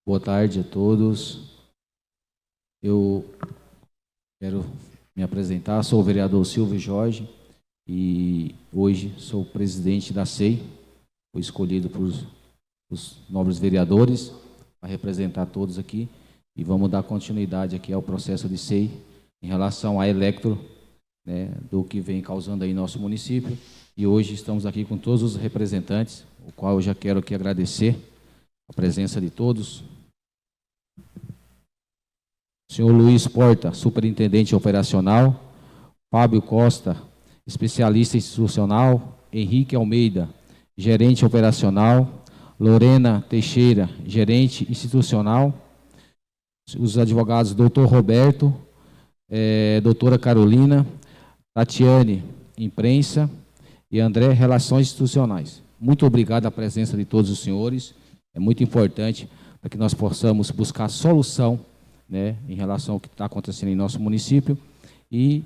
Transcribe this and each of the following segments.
Boa tarde a todos. Eu quero me apresentar. Sou o vereador Silvio Jorge e hoje sou o presidente da SEI. Fui escolhido por os nobres vereadores para representar todos aqui e vamos dar continuidade aqui ao processo de SEI em relação à Electro, né, do que vem causando aí nosso município. E hoje estamos aqui com todos os representantes, o qual eu já quero aqui agradecer a presença de todos. Senhor Luiz Porta, superintendente operacional, Fábio Costa, especialista institucional, Henrique Almeida, gerente operacional, Lorena Teixeira, gerente institucional, os advogados doutor Roberto, doutora Carolina, Tatiane, imprensa, e André, relações institucionais. Muito obrigado a presença de todos os senhores, é muito importante para que nós possamos buscar solução, né, em relação ao que está acontecendo em nosso município, e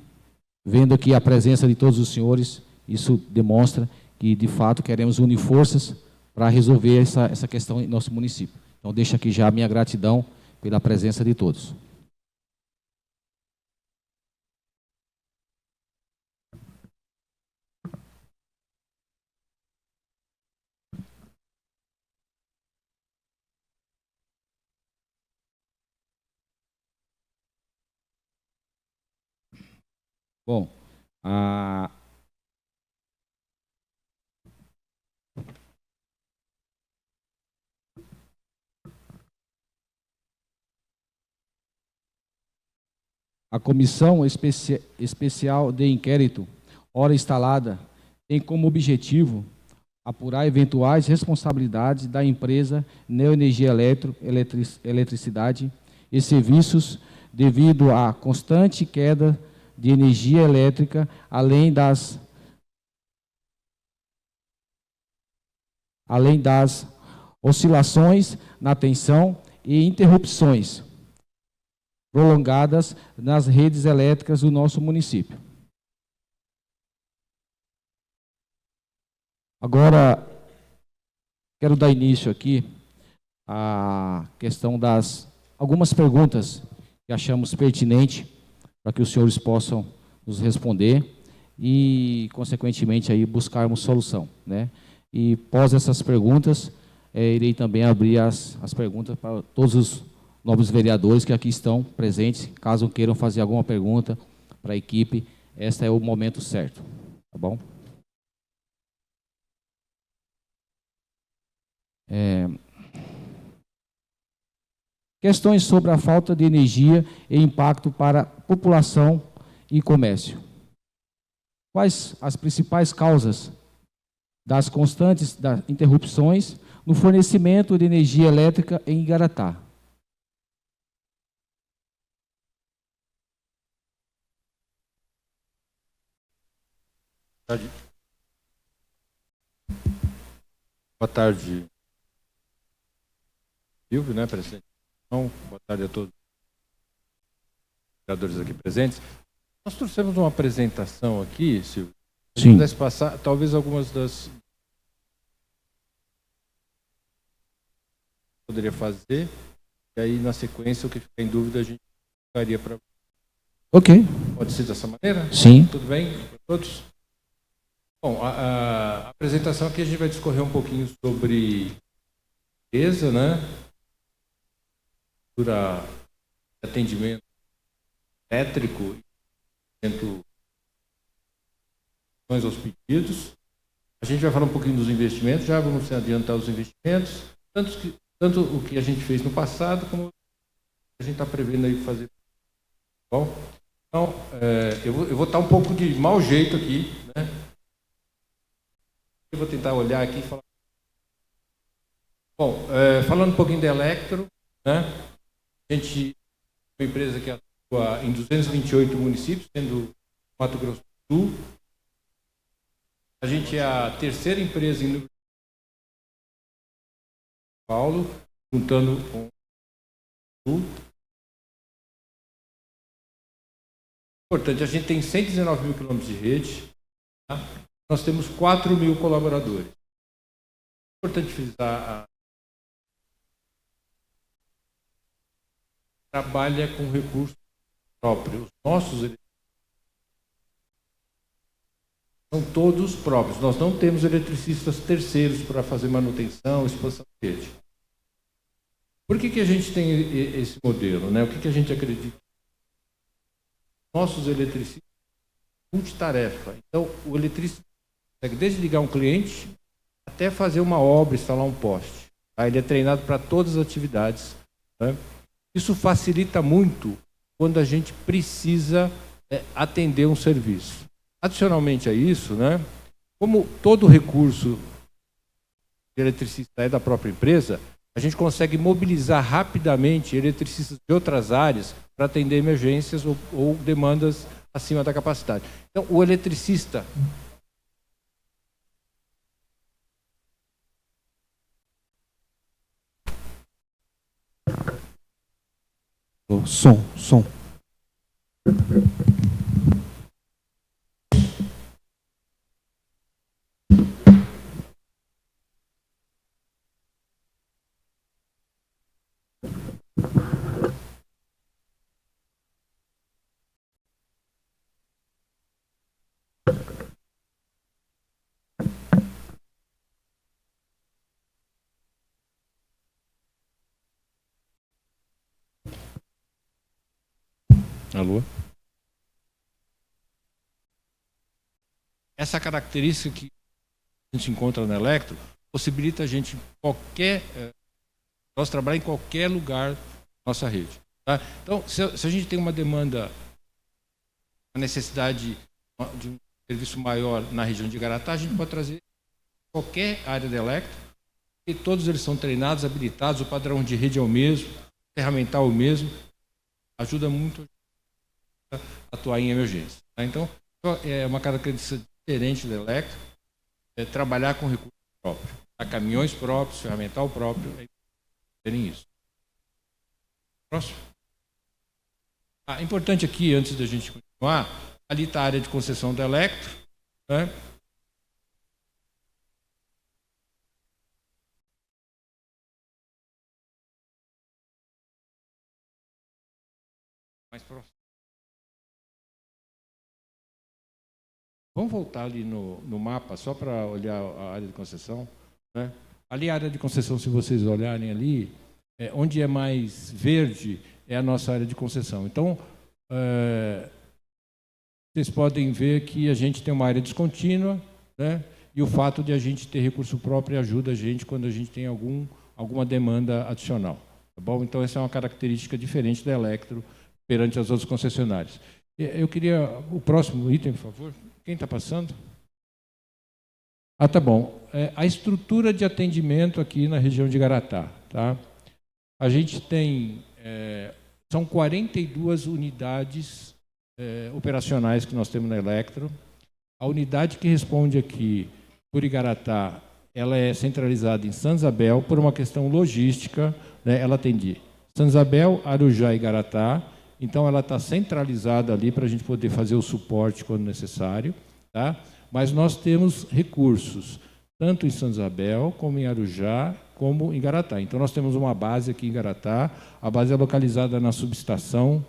vendo aqui a presença de todos os senhores, isso demonstra que, de fato, queremos unir forças para resolver essa questão em nosso município. Então, deixo aqui já a minha gratidão pela presença de todos. Bom, a Comissão Especial de Inquérito, ora instalada, tem como objetivo apurar eventuais responsabilidades da empresa Neoenergia Eletricidade e Serviços devido à constante queda de energia elétrica, além das oscilações na tensão e interrupções prolongadas nas redes elétricas do nosso município. Agora, quero dar início aqui à questão das algumas perguntas que achamos pertinente para que os senhores possam nos responder e, consequentemente, aí buscarmos solução, né? E, após essas perguntas, irei também abrir as perguntas para todos os nobres vereadores que aqui estão presentes, caso queiram fazer alguma pergunta para a equipe, este é o momento certo, tá bom? Questões sobre a falta de energia e impacto para a população e comércio. Quais as principais causas das constantes interrupções no fornecimento de energia elétrica em Igaratá? Boa tarde, Silvio, né, presidente? Boa tarde a todos os vereadores aqui presentes. Nós trouxemos uma apresentação aqui, Silvio. Se pudesse passar, talvez algumas das... poderia fazer, e aí, na sequência, o que ficar em dúvida, a gente ficaria para... Ok. Pode ser dessa maneira? Sim. Tudo bem para todos? Bom, a apresentação aqui a gente vai discorrer um pouquinho sobre empresa, né? Atendimento elétrico, aos pedidos. A gente vai falar um pouquinho dos investimentos, já vamos adiantar os investimentos, tanto o que a gente fez no passado, como a gente está prevendo aí fazer. Bom, então, eu vou estar um pouco de mau jeito aqui, né? Eu vou tentar olhar aqui e falar. Bom, falando um pouquinho da Electro, né? A gente é uma empresa que atua em 228 municípios, sendo Mato Grosso do Sul. A gente é a terceira empresa em São Paulo, juntando com o Sul. Importante, a gente tem 119 mil quilômetros de rede, tá? Nós temos 4 mil colaboradores. Importante frisar trabalha com recursos próprios. Os nossos são todos próprios. Nós não temos eletricistas terceiros para fazer manutenção, expansão de rede. Por que a gente tem esse modelo, né? O que a gente acredita? Nossos eletricistas multitarefa. Então, o eletricista consegue desligar um cliente até fazer uma obra, instalar um poste. Tá? Ele é treinado para todas as atividades. Né? Isso facilita muito quando a gente precisa atender um serviço. Adicionalmente a isso, né, como todo recurso de eletricista é da própria empresa, a gente consegue mobilizar rapidamente eletricistas de outras áreas para atender emergências ou demandas acima da capacidade. Então, o eletricista... Som. Alô? Essa característica que a gente encontra na Electro possibilita a gente nós trabalhar em qualquer lugar da nossa rede. Tá? Então, se a gente tem uma demanda, uma necessidade de um serviço maior na região de Igaratá, a gente pode trazer qualquer área da Electro, e todos eles são treinados, habilitados, o padrão de rede é o mesmo, o ferramental é o mesmo, ajuda muito a atuar em emergência. Tá? Então, é uma característica diferente da Electro, trabalhar com recursos próprios, tá? Caminhões próprios, ferramental próprio, terem isso. Próximo. Importante aqui, antes da gente continuar, ali está a área de concessão da Electro, né? Mais próximo. Vamos voltar ali no mapa, só para olhar a área de concessão. Né? Ali a área de concessão, se vocês olharem ali, onde é mais verde é a nossa área de concessão. Então, vocês podem ver que a gente tem uma área descontínua, né? E o fato de a gente ter recurso próprio ajuda a gente quando a gente tem alguma demanda adicional. Tá bom? Então, essa é uma característica diferente da Electro perante as outras concessionárias. Eu queria o próximo item, por favor. Quem está passando? Tá bom. A estrutura de atendimento aqui na região de Igaratá. Tá? A gente tem... são 42 unidades operacionais que nós temos na Electro. A unidade que responde aqui por Igaratá, ela é centralizada em Santa Isabel por uma questão logística. Né? Ela atende Santa Isabel, Arujá e Igaratá. Então, ela está centralizada ali para a gente poder fazer o suporte quando necessário. Tá? Mas nós temos recursos, tanto em Santa Isabel, como em Arujá, como em Igaratá. Então, nós temos uma base aqui em Igaratá. A base é localizada na subestação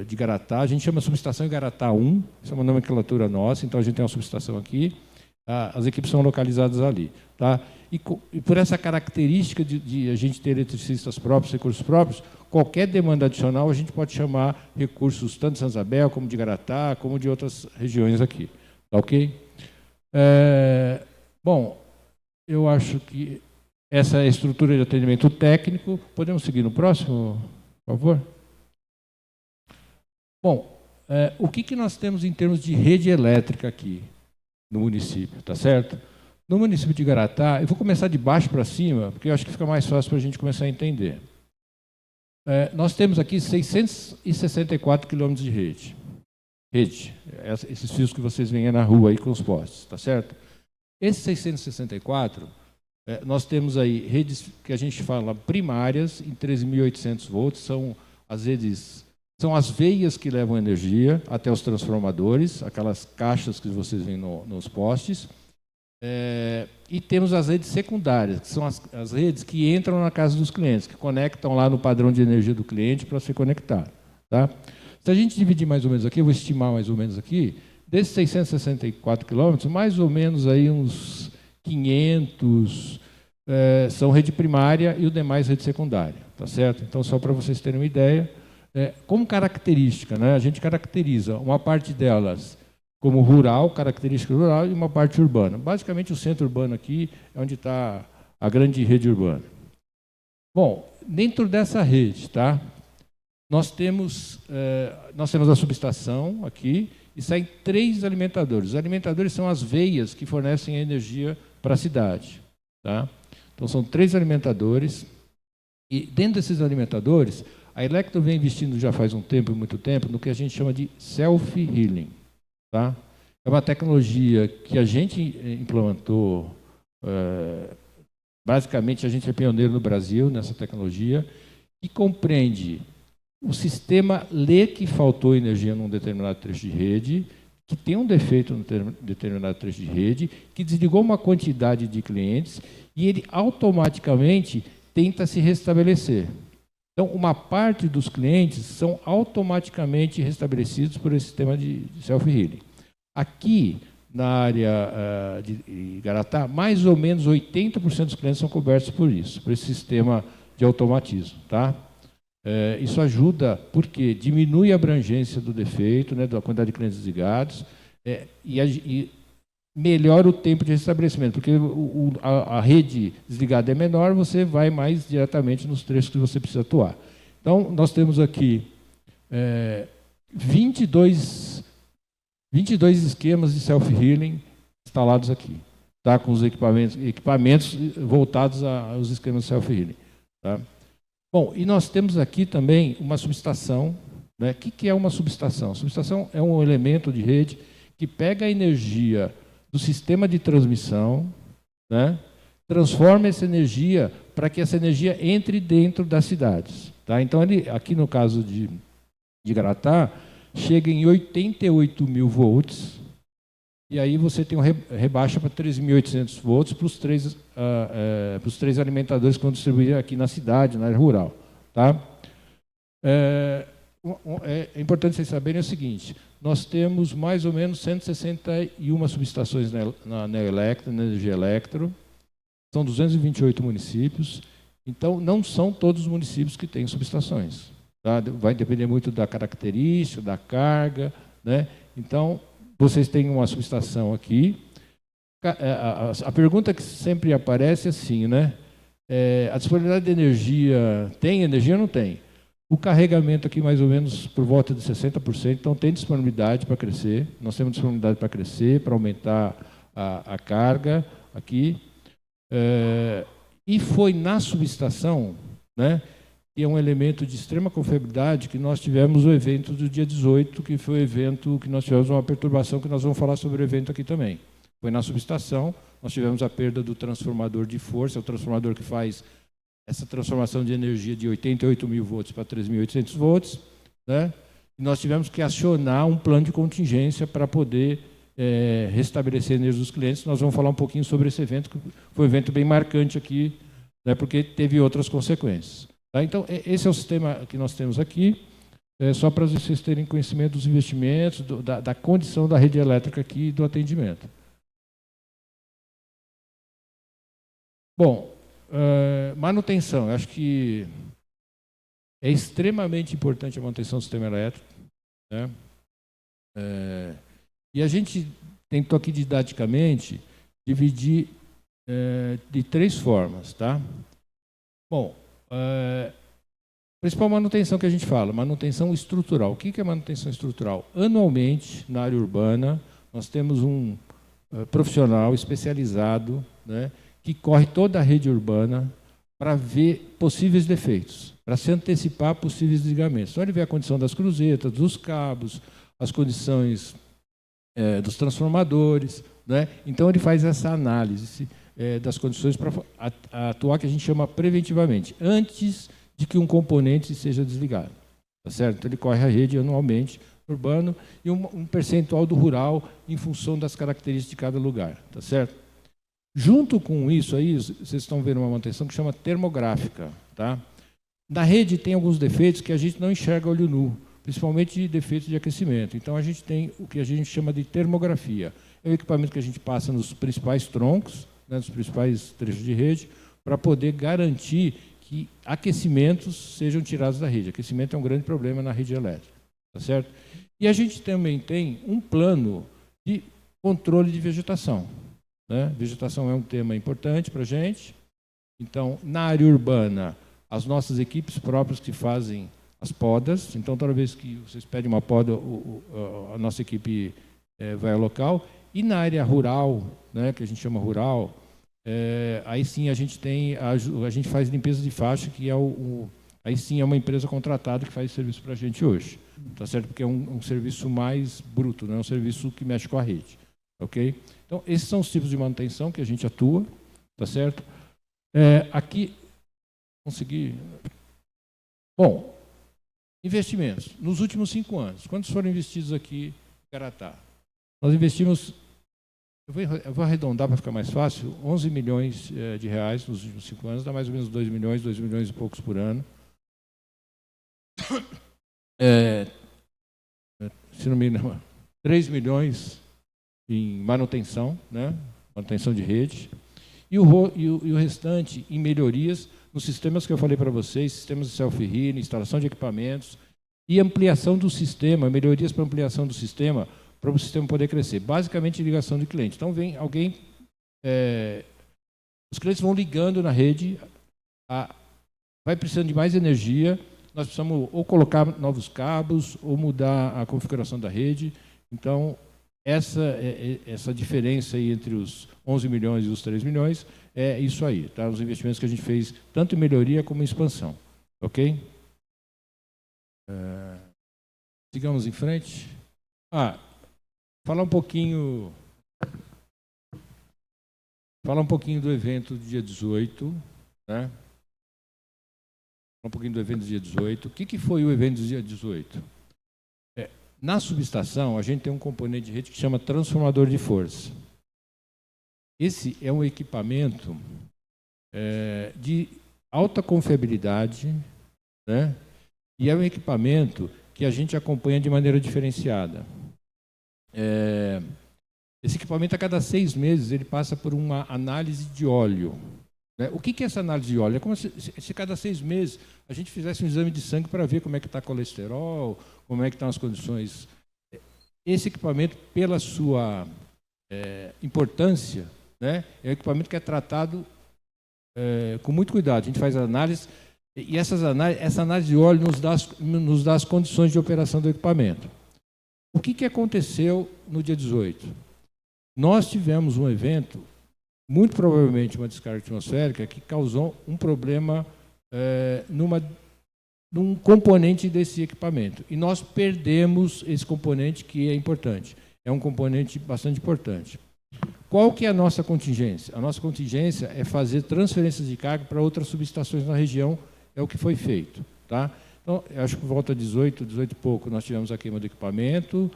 de Igaratá. A gente chama subestação Igaratá 1, isso é uma nomenclatura nossa, então a gente tem uma subestação aqui. As equipes são localizadas ali. Tá? E por essa característica de a gente ter eletricistas próprios, recursos próprios, qualquer demanda adicional a gente pode chamar recursos tanto de Santa Isabel, como de Igaratá, como de outras regiões aqui. Tá ok? Bom, eu acho que essa é a estrutura de atendimento técnico. Podemos seguir no próximo, por favor? Bom, o que nós temos em termos de rede elétrica aqui no município, tá certo? No município de Igaratá, eu vou começar de baixo para cima, porque eu acho que fica mais fácil para a gente começar a entender. Nós temos aqui 664 quilômetros de rede. Esses fios que vocês veem na rua aí com os postes, tá certo? Esses 664, nós temos aí redes que a gente fala primárias em 13.800 volts, são as redes, são as veias que levam energia até os transformadores, aquelas caixas que vocês veem nos postes. E temos as redes secundárias, que são as redes que entram na casa dos clientes, que conectam lá no padrão de energia do cliente para se conectar. Tá? Se a gente dividir mais ou menos aqui, eu vou estimar mais ou menos aqui, desses 664 quilômetros, mais ou menos aí uns 500 são rede primária e o demais rede secundária. Tá certo? Então, só para vocês terem uma ideia, como característica, né, a gente caracteriza uma parte delas como rural, característica rural, e uma parte urbana. Basicamente, o centro urbano aqui é onde está a grande rede urbana. Bom, dentro dessa rede, tá, nós temos a subestação aqui e saem 3 alimentadores. Os alimentadores são as veias que fornecem energia para a cidade. Tá? Então, são 3 alimentadores. E dentro desses alimentadores, a Electro vem investindo já faz muito tempo, no que a gente chama de self-healing. Tá? É uma tecnologia que a gente implementou, basicamente a gente é pioneiro no Brasil nessa tecnologia, que compreende o sistema lê que faltou energia num determinado trecho de rede, que tem um defeito num determinado trecho de rede, que desligou uma quantidade de clientes e ele automaticamente tenta se restabelecer. Então, uma parte dos clientes são automaticamente restabelecidos por esse sistema de self-healing. Aqui, na área de Igaratá, mais ou menos 80% dos clientes são cobertos por isso, por esse sistema de automatismo. Tá? Isso ajuda, porque diminui a abrangência do defeito, né, da quantidade de clientes desligados, e melhora o tempo de restabelecimento, porque a rede desligada é menor, você vai mais diretamente nos trechos que você precisa atuar. Então, nós temos aqui 22 esquemas de self-healing instalados aqui, tá? Com os equipamentos voltados aos esquemas de self-healing. Tá? Bom, e nós temos aqui também uma subestação. Né? O que é uma subestação? A subestação é um elemento de rede que pega a energia do sistema de transmissão, né? Transforma essa energia para que essa energia entre dentro das cidades. Tá? Então, aqui no caso de Igaratá, chega em 88 mil volts, e aí você tem rebaixa para 3.800 volts para os três alimentadores que vão distribuir aqui na cidade, na área rural. Tá? É importante vocês saberem o seguinte, nós temos mais ou menos 161 subestações na Neoelectro, na Energia Electro, são 228 municípios, então não são todos os municípios que têm subestações. Tá? Vai depender muito da característica, da carga. Né? Então, vocês têm uma subestação aqui. A pergunta que sempre aparece é assim, né? A disponibilidade de energia, tem energia ou não tem? O carregamento aqui, mais ou menos, por volta de 60%, então tem disponibilidade para crescer. Nós temos disponibilidade para crescer, para aumentar a carga aqui. E foi na subestação, né, que é um elemento de extrema confiabilidade, que nós tivemos o evento do dia 18, que foi o evento que nós tivemos uma perturbação, que nós vamos falar sobre o evento aqui também. Foi na subestação, nós tivemos a perda do transformador de força, o transformador que faz essa transformação de energia de 88 mil volts para 3.800 volts, né? E nós tivemos que acionar um plano de contingência para poder restabelecer a energia dos clientes. Nós vamos falar um pouquinho sobre esse evento, que foi um evento bem marcante aqui, né, porque teve outras consequências. Tá? Então, esse é o sistema que nós temos aqui, só para vocês terem conhecimento dos investimentos, da condição da rede elétrica aqui e do atendimento. Bom, manutenção, eu acho que é extremamente importante a manutenção do sistema elétrico. Né? E a gente tentou aqui didaticamente dividir de 3 formas. Tá? Bom, principal manutenção que a gente fala, manutenção estrutural. O que é manutenção estrutural? Anualmente, na área urbana, nós temos um profissional especializado, né, que corre toda a rede urbana para ver possíveis defeitos, para se antecipar a possíveis desligamentos. Então, ele vê a condição das cruzetas, dos cabos, as condições dos transformadores. Né? Então, ele faz essa análise das condições para atuar, que a gente chama preventivamente, antes de que um componente seja desligado. Tá certo? Então, ele corre a rede anualmente, urbano, e um percentual do rural em função das características de cada lugar. Tá certo? Junto com isso aí, vocês estão vendo uma manutenção que chama termográfica. Tá? Na rede tem alguns defeitos que a gente não enxerga a olho nu, principalmente defeitos de aquecimento. Então, a gente tem o que a gente chama de termografia. É o equipamento que a gente passa nos principais troncos, né, nos principais trechos de rede, para poder garantir que aquecimentos sejam tirados da rede. Aquecimento é um grande problema na rede elétrica. Tá certo? E a gente também tem um plano de controle de vegetação. Né? Vegetação é um tema importante para a gente. Então, na área urbana, as nossas equipes próprias que fazem as podas. Então, toda vez que vocês pedem uma poda, a nossa equipe vai ao local. E na área rural, né, que a gente chama rural, aí sim a gente faz limpeza de faixa, que é aí sim é uma empresa contratada que faz serviço para a gente hoje. Tá certo? Porque é um serviço mais bruto, não é um serviço que mexe com a rede. Ok? Então, esses são os tipos de manutenção que a gente atua. Tá certo? Aqui, consegui... Bom, investimentos. Nos últimos 5 anos, quantos foram investidos aqui em Garatá? Nós investimos, eu vou arredondar para ficar mais fácil, 11 milhões de reais nos últimos 5 anos, dá mais ou menos 2 milhões e poucos por ano. Se não me engano, 3 milhões em manutenção, né? Manutenção de rede, e o restante em melhorias nos sistemas que eu falei para vocês, sistemas de self-healing, instalação de equipamentos e ampliação do sistema, melhorias para ampliação do sistema, para o sistema poder crescer. Basicamente, ligação de cliente. Então, vem alguém... os clientes vão ligando na rede, vai precisando de mais energia, nós precisamos ou colocar novos cabos, ou mudar a configuração da rede. Então, essa diferença aí entre os 11 milhões e os 3 milhões é isso aí, tá? Os investimentos que a gente fez, tanto em melhoria como em expansão. Ok? Sigamos em frente. Falar um pouquinho do evento do dia 18, né? Falar um pouquinho do evento do dia 18. O que foi o evento do dia 18? Na subestação, a gente tem um componente de rede que chama transformador de força. Esse é um equipamento de alta confiabilidade, né? E é um equipamento que a gente acompanha de maneira diferenciada. Esse equipamento, a cada 6 meses, ele passa por uma análise de óleo. Né? O que é essa análise de óleo? É como se cada 6 meses a gente fizesse um exame de sangue para ver como é que está o colesterol, como é que estão as condições. Esse equipamento, pela sua importância, né, é um equipamento que é tratado com muito cuidado. A gente faz análise, e essa análise de óleo nos dá as condições de operação do equipamento. O que aconteceu no dia 18? Nós tivemos um evento, muito provavelmente uma descarga atmosférica, que causou um problema num componente desse equipamento. E nós perdemos esse componente, que é importante. É um componente bastante importante. Qual que é a nossa contingência? A nossa contingência é fazer transferências de carga para outras subestações na região, é o que foi feito. Tá? Então, eu acho que por volta de 18 e pouco, nós tivemos a queima do equipamento.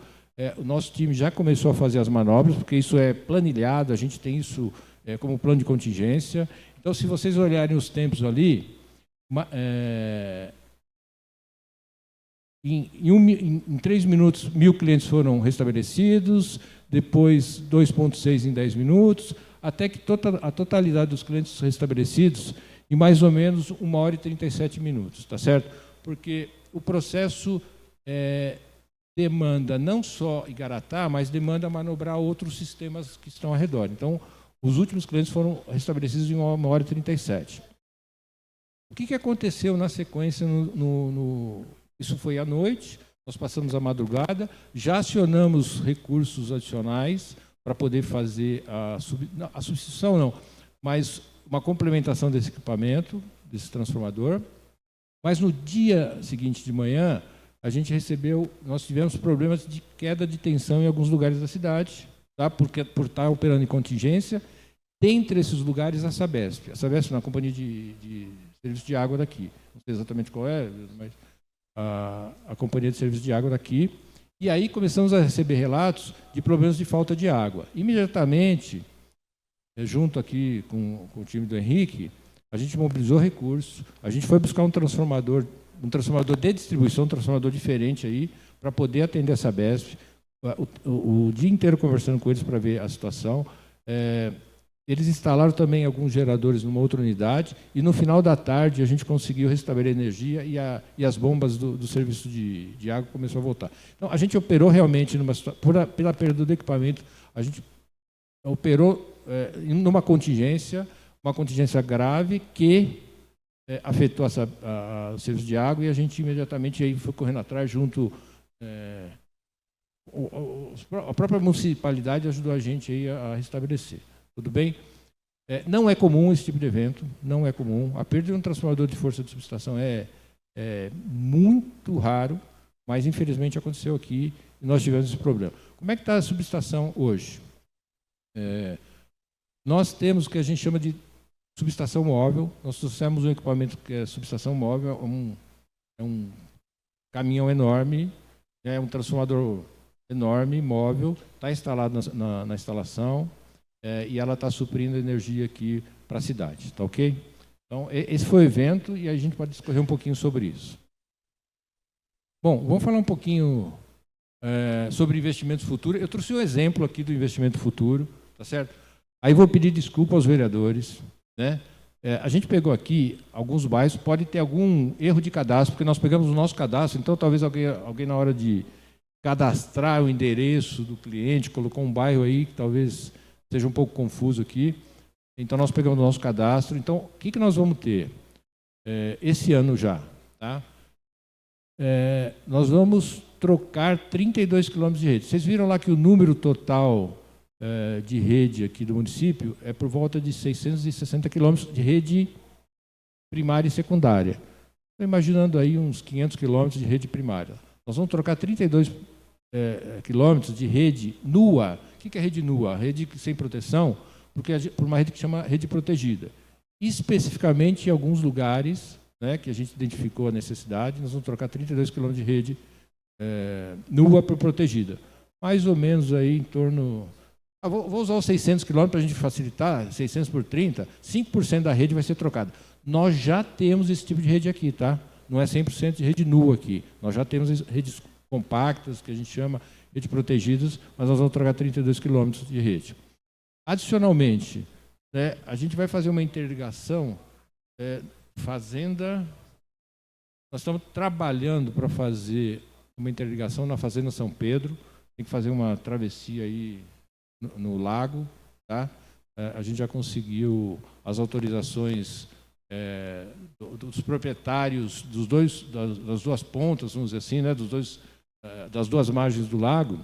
O nosso time já começou a fazer as manobras, porque isso é planilhado, a gente tem isso como plano de contingência. Então, se vocês olharem os tempos ali, em 3 minutos, 1.000 clientes foram restabelecidos, depois 2,6 em 10 minutos, até que a totalidade dos clientes restabelecidos em mais ou menos 1 hora e 37 minutos, tá certo? Porque o processo demanda não só Igaratá, mas demanda manobrar outros sistemas que estão ao redor. Então, os últimos clientes foram restabelecidos em 1 hora e 37. O que aconteceu na sequência? Isso foi à noite, nós passamos a madrugada, já acionamos recursos adicionais para poder fazer a substituição, não, mas uma complementação desse equipamento, desse transformador. Mas no dia seguinte de manhã, nós tivemos problemas de queda de tensão em alguns lugares da cidade, tá? Por estar operando em contingência. Dentre esses lugares, a Sabesp. A Sabesp é uma companhia de serviço de água daqui. Não sei exatamente qual é, mas a companhia de serviço de água daqui. E aí começamos a receber relatos de problemas de falta de água. Imediatamente, junto aqui com o time do Henrique, a gente mobilizou recursos, a gente foi buscar um transformador de distribuição, um transformador diferente aí, para poder atender essa Sabesp, o dia inteiro conversando com eles para ver a situação. Eles instalaram também alguns geradores numa outra unidade e no final da tarde a gente conseguiu restabelecer a energia e as bombas do serviço de água começou a voltar. Então, a gente operou realmente, pela perda do equipamento, a gente operou numa contingência, uma contingência grave que afetou o serviço de água e a gente imediatamente aí foi correndo atrás junto... a própria municipalidade ajudou a gente aí a restabelecer. Tudo bem? Não é comum esse tipo de evento, não é comum. A perda de um transformador de força de subestação é muito raro, mas infelizmente aconteceu aqui e nós tivemos esse problema. Como é que está a subestação hoje? Nós temos o que a gente chama de subestação móvel. Nós trouxemos um equipamento que é subestação móvel, é um caminhão enorme, é um transformador enorme, móvel, está instalado na instalação. E ela está suprindo energia aqui para a cidade, tá ok? Então, esse foi o evento e a gente pode discorrer um pouquinho sobre isso. Bom, vamos falar um pouquinho sobre investimento futuro. Eu trouxe um exemplo aqui do investimento futuro, tá certo? Aí vou pedir desculpa aos vereadores, né? A gente pegou aqui alguns bairros, pode ter algum erro de cadastro, porque nós pegamos o nosso cadastro, então talvez alguém na hora de cadastrar o endereço do cliente, colocou um bairro aí que talvez... seja um pouco confuso aqui. Então, nós pegamos o nosso cadastro. Então, o que nós vamos ter esse ano já? Tá? Nós vamos trocar 32 quilômetros de rede. Vocês viram lá que o número total de rede aqui do município é por volta de 660 quilômetros de rede primária e secundária. Estou imaginando aí uns 500 quilômetros de rede primária. Nós vamos trocar 32 quilômetros de rede nua. O que é rede nua? Rede sem proteção, por uma rede que chama rede protegida. Especificamente em alguns lugares, né, que a gente identificou a necessidade, nós vamos trocar 32 km de rede nua por protegida. Mais ou menos aí em torno... vou usar os 600 km para a gente facilitar, 600 por 30, 5% da rede vai ser trocada. Nós já temos esse tipo de rede aqui, tá? Não é 100% de rede nua aqui. Nós já temos redes compactas, que a gente chama rede protegidas, mas nós vamos trocar 32 quilômetros de rede. Adicionalmente, a gente vai fazer uma interligação fazenda. Nós estamos trabalhando para fazer uma interligação na Fazenda São Pedro. Tem que fazer uma travessia aí no lago. Tá? A gente já conseguiu as autorizações dos proprietários das duas pontas, vamos dizer assim, né, das duas margens do lago.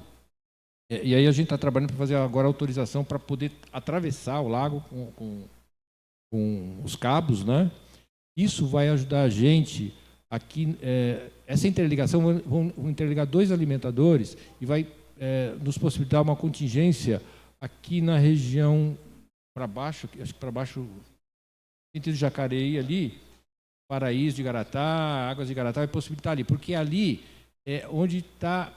E aí a gente está trabalhando para fazer agora a autorização para poder atravessar o lago com os cabos, né? Isso vai ajudar a gente aqui. Essa interligação, vão interligar 2 alimentadores e vai nos possibilitar uma contingência aqui na região para baixo, acho que para baixo, sentido Jacareí ali, Paraíso de Garatá, Águas de Garatá, vai possibilitar ali, porque ali onde está...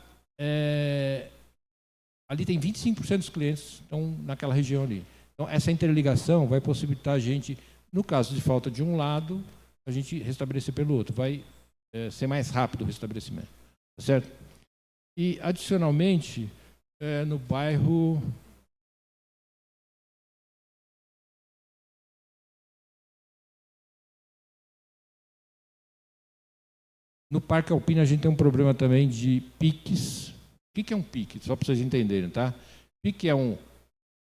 ali tem 25% dos clientes estão naquela região ali. Então, essa interligação vai possibilitar a gente, no caso de falta de um lado, a gente restabelecer pelo outro. Vai ser mais rápido o restabelecimento. Tá certo? E, adicionalmente, no bairro... No Parque Alpina, a gente tem um problema também de piques. O que é um pique? Só para vocês entenderem, tá? Pique é um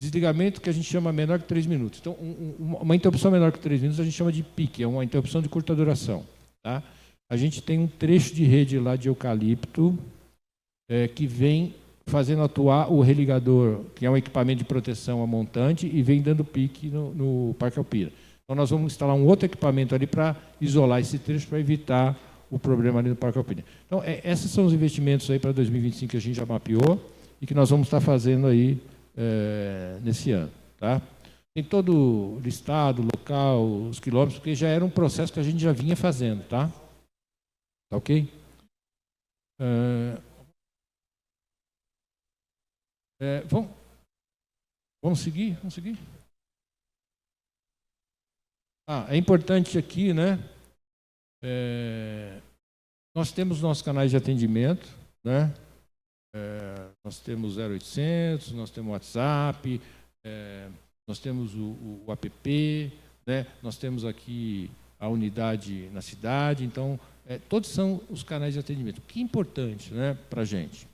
desligamento que a gente chama menor que 3 minutos. Então, uma interrupção menor que 3 minutos a gente chama de pique, é uma interrupção de curta duração. Tá? A gente tem um trecho de rede lá de eucalipto que vem fazendo atuar o religador, que é um equipamento de proteção a montante, e vem dando pique no Parque Alpina. Então, nós vamos instalar um outro equipamento ali para isolar esse trecho, para evitar o problema ali no Parque Alpina. Então, esses são os investimentos aí para 2025 que a gente já mapeou e que nós vamos estar fazendo aí nesse ano. Tá? Tem todo o listado, local, os quilômetros, porque já era um processo que a gente já vinha fazendo. Tá, tá ok? Vamos seguir? Vamos seguir? É importante aqui, né? Nós temos nossos canais de atendimento, né? Nós temos 0800, nós temos o WhatsApp, nós temos o app, né? Nós temos aqui a unidade na cidade, então, todos são os canais de atendimento. O que é importante, né, para a gente?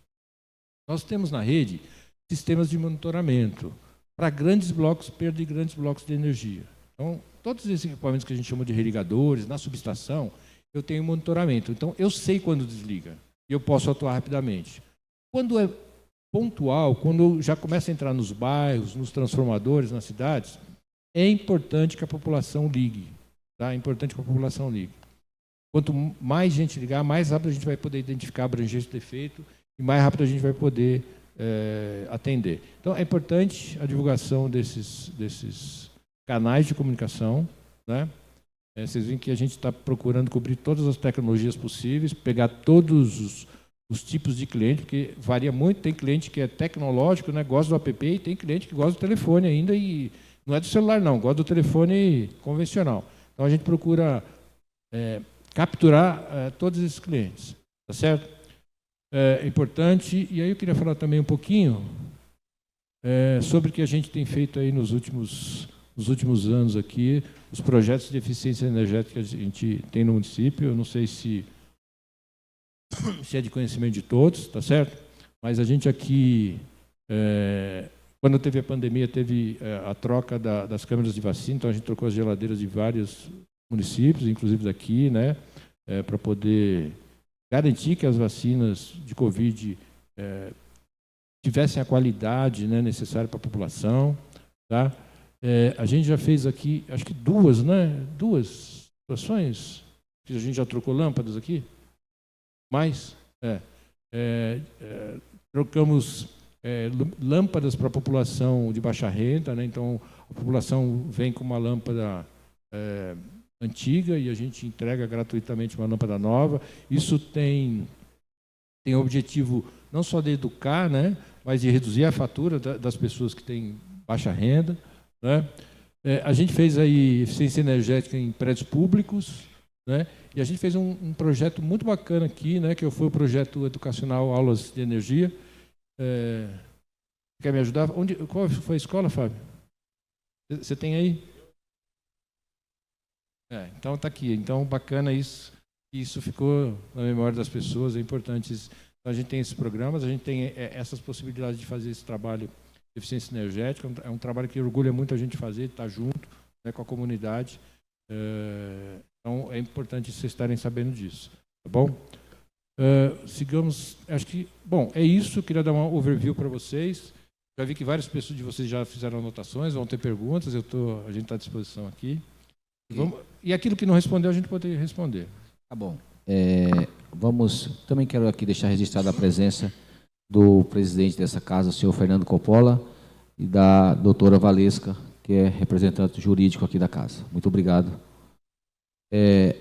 Nós temos na rede sistemas de monitoramento para grandes blocos, perda de grandes blocos de energia. Então, todos esses equipamentos que a gente chama de religadores, na subestação, eu tenho monitoramento. Então, eu sei quando desliga e eu posso atuar rapidamente. Quando é pontual, quando já começa a entrar nos bairros, nos transformadores, nas cidades, é importante que a população ligue. Tá? É importante que a população ligue. Quanto mais gente ligar, mais rápido a gente vai poder identificar a abrangência do defeito e mais rápido a gente vai poder atender. Então, é importante a divulgação desses canais de comunicação, né? Vocês veem que a gente está procurando cobrir todas as tecnologias possíveis, pegar todos os tipos de cliente, porque varia muito. Tem cliente que é tecnológico, né, gosta do app, e tem cliente que gosta do telefone ainda, e não é do celular não, gosta do telefone convencional. Então, a gente procura capturar todos esses clientes, tá certo? É importante, e aí eu queria falar também um pouquinho sobre o que a gente tem feito aí nos últimos anos aqui, os projetos de eficiência energética que a gente tem no município. Eu não sei se é de conhecimento de todos, tá certo? Mas a gente aqui, quando teve a pandemia, teve a troca das câmeras de vacina, então a gente trocou as geladeiras de vários municípios, inclusive daqui, né, para poder garantir que as vacinas de Covid tivessem a qualidade, né, necessária para a população. Tá? A gente já fez aqui, acho que duas situações, que a gente já trocou lâmpadas aqui, mais, trocamos lâmpadas para a população de baixa renda, né? Então a população vem com uma lâmpada antiga e a gente entrega gratuitamente uma lâmpada nova. Isso tem o objetivo não só de educar, né, mas de reduzir a fatura das pessoas que têm baixa renda, né? A gente fez aí eficiência energética em prédios públicos, né? E a gente fez um projeto muito bacana aqui, né, que foi o projeto educacional Aulas de Energia. Quer me ajudar? Qual foi a escola, Fábio? Você tem aí? Então está aqui. Então, bacana isso. Isso ficou na memória das pessoas, é importante isso. Então, a gente tem esses programas, a gente tem essas possibilidades de fazer esse trabalho de eficiência energética. É um trabalho que orgulha muito a gente fazer, estar junto, né, com a comunidade. Então, é importante vocês estarem sabendo disso. Tá bom? Sigamos. Acho que, bom, é isso. Eu queria dar uma overview para vocês. Já vi que várias pessoas de vocês já fizeram anotações, vão ter perguntas, a gente está à disposição aqui. E aquilo que não respondeu, a gente pode responder. Tá bom. Também quero aqui deixar registrada a presença do presidente dessa casa, o senhor Fernando Coppola, e da doutora Valesca, que é representante jurídico aqui da casa. Muito obrigado.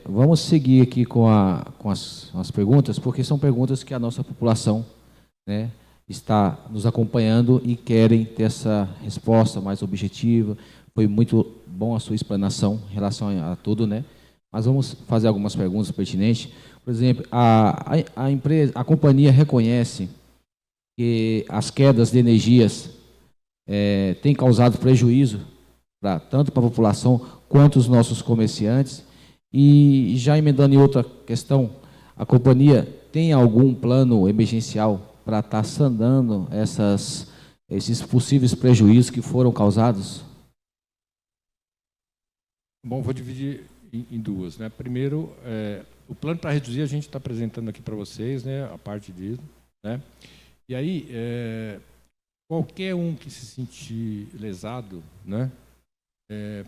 Vamos seguir aqui com as perguntas, porque são perguntas que a nossa população, né, está nos acompanhando e querem ter essa resposta mais objetiva. Foi muito bom a sua explanação em relação a tudo, né? Mas vamos fazer algumas perguntas pertinentes. Por exemplo, a companhia reconhece que as quedas de energias têm causado prejuízo tanto para a população quanto os nossos comerciantes. E já emendando em outra questão, a companhia tem algum plano emergencial para estar sanando esses possíveis prejuízos que foram causados? Bom, vou dividir em duas, né? Primeiro, o plano para reduzir a gente está apresentando aqui para vocês, né? A parte disso, né? E aí, qualquer um que se sentir lesado, né?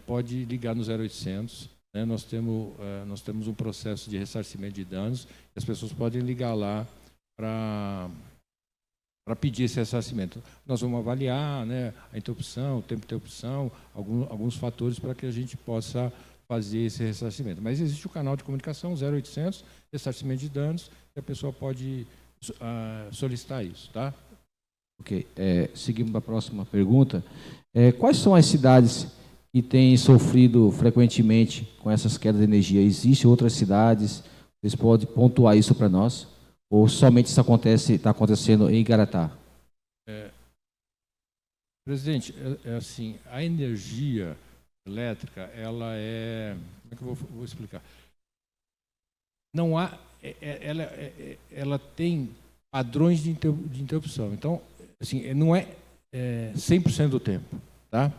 Pode ligar no 0800. Né? Nós temos um processo de ressarcimento de danos. E as pessoas podem ligar lá para pedir esse ressarcimento. Nós vamos avaliar, né, a interrupção, o tempo de interrupção, alguns fatores para que a gente possa fazer esse ressarcimento. Mas existe o canal de comunicação 0800, ressarcimento de danos, e a pessoa pode solicitar isso. Tá? Ok. Seguimos para a próxima pergunta. Quais são as cidades que têm sofrido frequentemente com essas quedas de energia? Existem outras cidades? Vocês podem pontuar isso para nós? Ou somente isso está acontecendo em Igaratá? Presidente, assim, a energia elétrica, ela é... Como é que eu vou explicar? Não há... ela tem padrões de interrupção. Então, assim, não é 100% do tempo, tá?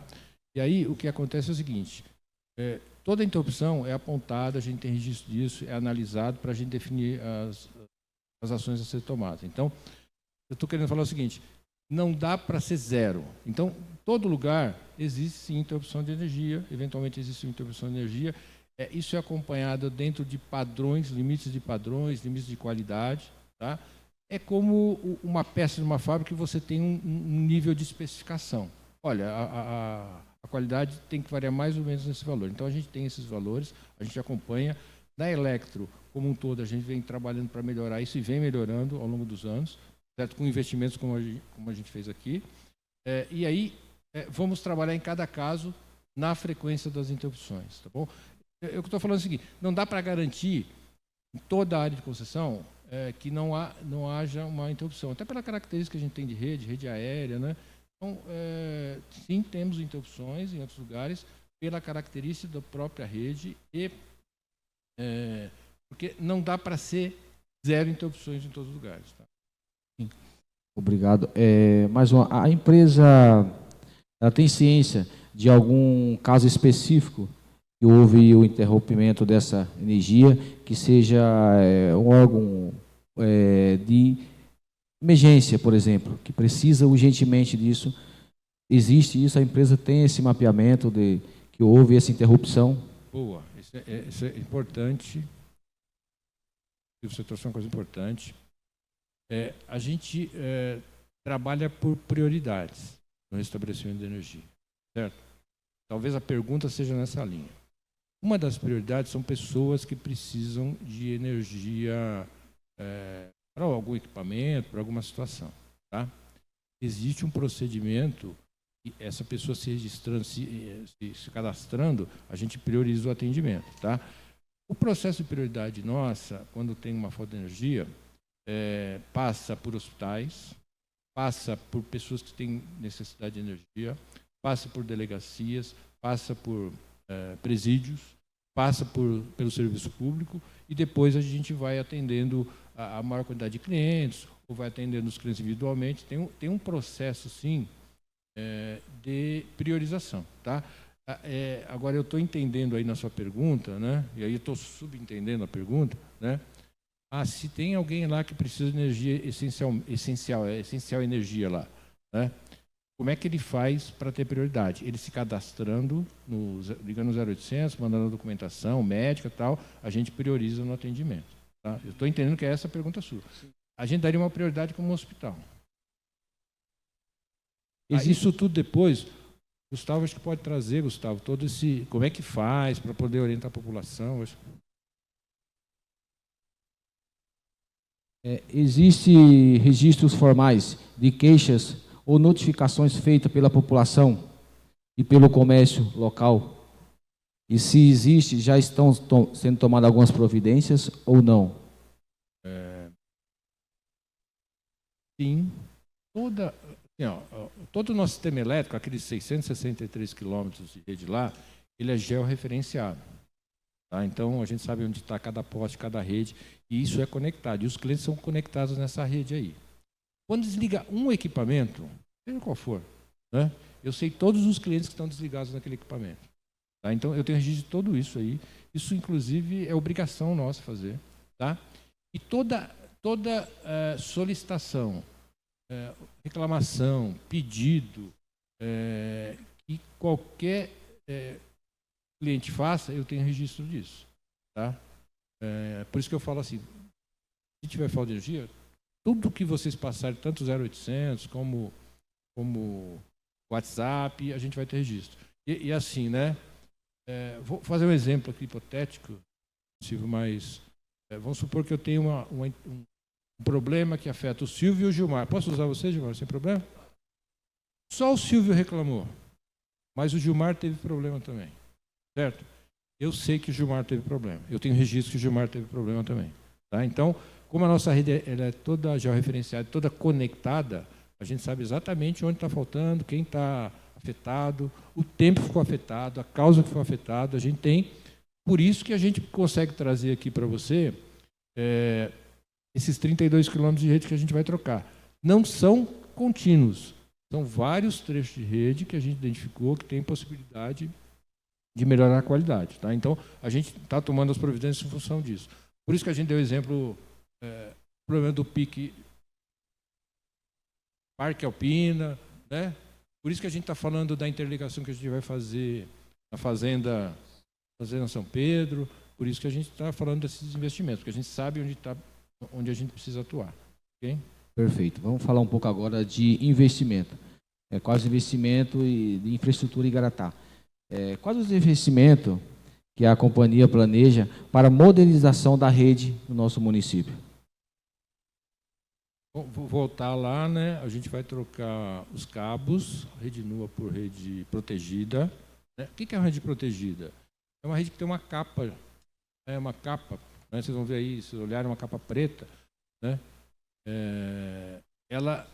E aí, o que acontece é o seguinte, toda interrupção é apontada, a gente tem registro disso, é analisado para a gente definir as ações a ser tomadas. Então, eu estou querendo falar o seguinte, não dá para ser zero. Então, todo lugar existe sim interrupção de energia, eventualmente existe interrupção de energia. Isso é acompanhado dentro de padrões, limites de qualidade. Tá? É como uma peça de uma fábrica que você tem um nível de especificação. Olha, a qualidade tem que variar mais ou menos nesse valor. Então, a gente tem esses valores, a gente acompanha. Na Electro, como um todo, a gente vem trabalhando para melhorar isso e vem melhorando ao longo dos anos. Certo? Com investimentos como a gente fez aqui. E aí, vamos trabalhar em cada caso na frequência das interrupções. Tá bom? Eu estou falando o seguinte, não dá para garantir em toda a área de concessão que não haja uma interrupção, até pela característica que a gente tem de rede aérea. Né? Então, sim, temos interrupções em outros lugares, pela característica da própria rede, e porque não dá para ser zero interrupções em todos os lugares. Tá? Obrigado. Mais uma. A empresa ela tem ciência de algum caso específico que houve o interrompimento dessa energia, que seja um órgão de emergência, por exemplo, que precisa urgentemente disso? Existe isso? A empresa tem esse mapeamento de que houve essa interrupção? Boa. Isso é importante. Você trouxe uma coisa importante. A gente trabalha por prioridades no restabelecimento de energia, certo? Talvez a pergunta seja nessa linha. Uma das prioridades são pessoas que precisam de energia para algum equipamento, para alguma situação, tá? Existe um procedimento e essa pessoa se registrando, se cadastrando, a gente prioriza o atendimento, tá? O processo de prioridade nossa, quando tem uma falta de energia, passa por hospitais, passa por pessoas que têm necessidade de energia, passa por delegacias, passa por presídios, passa pelo serviço público e depois a gente vai atendendo a maior quantidade de clientes ou vai atendendo os clientes individualmente. Tem um processo, sim, de priorização. Tá? Agora, eu estou entendendo aí na sua pergunta, né? E aí eu estou subentendendo a pergunta, né? Se tem alguém lá que precisa de energia essencial energia lá, né? Como é que ele faz para ter prioridade? Ele se cadastrando, ligando no 0800, mandando a documentação médica e tal, a gente prioriza no atendimento. Tá? Eu estou entendendo que é essa a pergunta sua. A gente daria uma prioridade como um hospital. Isso tudo depois, Gustavo, acho que pode trazer, Gustavo, todo esse... Como é que faz para poder orientar a população? Existem registros formais de queixas ou notificações feitas pela população e pelo comércio local? E se existe, já estão sendo tomadas algumas providências ou não? Sim. Todo o nosso sistema elétrico, aqueles 663 quilômetros de rede lá, ele é georreferenciado. Tá? Então, a gente sabe onde está cada poste, cada rede, e isso é conectado. E os clientes são conectados nessa rede aí. Quando desliga um equipamento, seja qual for, né? Eu sei todos os clientes que estão desligados naquele equipamento. Tá? Então, eu tenho registro de tudo isso aí. Isso, inclusive, é obrigação nossa fazer. Tá? E toda solicitação, reclamação, pedido, que qualquer cliente faça, eu tenho registro disso. Tá? Por isso que eu falo assim, se tiver falta de energia, tudo que vocês passarem, tanto 0800 como WhatsApp, a gente vai ter registro. E assim, né? Vou fazer um exemplo aqui hipotético, possível, mas vamos supor que eu tenho um problema que afeta o Silvio e o Gilmar. Posso usar você, Gilmar, sem problema? Só o Silvio reclamou. Mas o Gilmar teve problema também, certo? Eu sei que o Gilmar teve problema. Eu tenho registro que o Gilmar teve problema também. Tá? Então, como a nossa rede ela é toda georreferenciada, toda conectada, a gente sabe exatamente onde está faltando, quem está afetado, o tempo que ficou afetado, a causa que ficou afetado. A gente tem. Por isso que a gente consegue trazer aqui para você esses 32 quilômetros de rede que a gente vai trocar. Não são contínuos. São vários trechos de rede que a gente identificou que tem possibilidade de melhorar a qualidade. Tá? Então, a gente está tomando as providências em função disso. Por isso que a gente deu o exemplo, o problema do pique Parque Alpina, né? Por isso que a gente está falando da interligação que a gente vai fazer na Fazenda São Pedro, por isso que a gente está falando desses investimentos, porque a gente sabe onde a gente precisa atuar. Okay? Perfeito. Vamos falar um pouco agora de investimento. Quais investimentos de infraestrutura em Igaratá? Quais os investimentos que a companhia planeja para a modernização da rede do nosso município? Vou voltar lá, né? A gente vai trocar os cabos, rede nua por rede protegida. Né? O que é uma rede protegida? É uma rede que tem uma capa, né? Vocês vão ver aí, se olharem, uma capa preta, né? Ela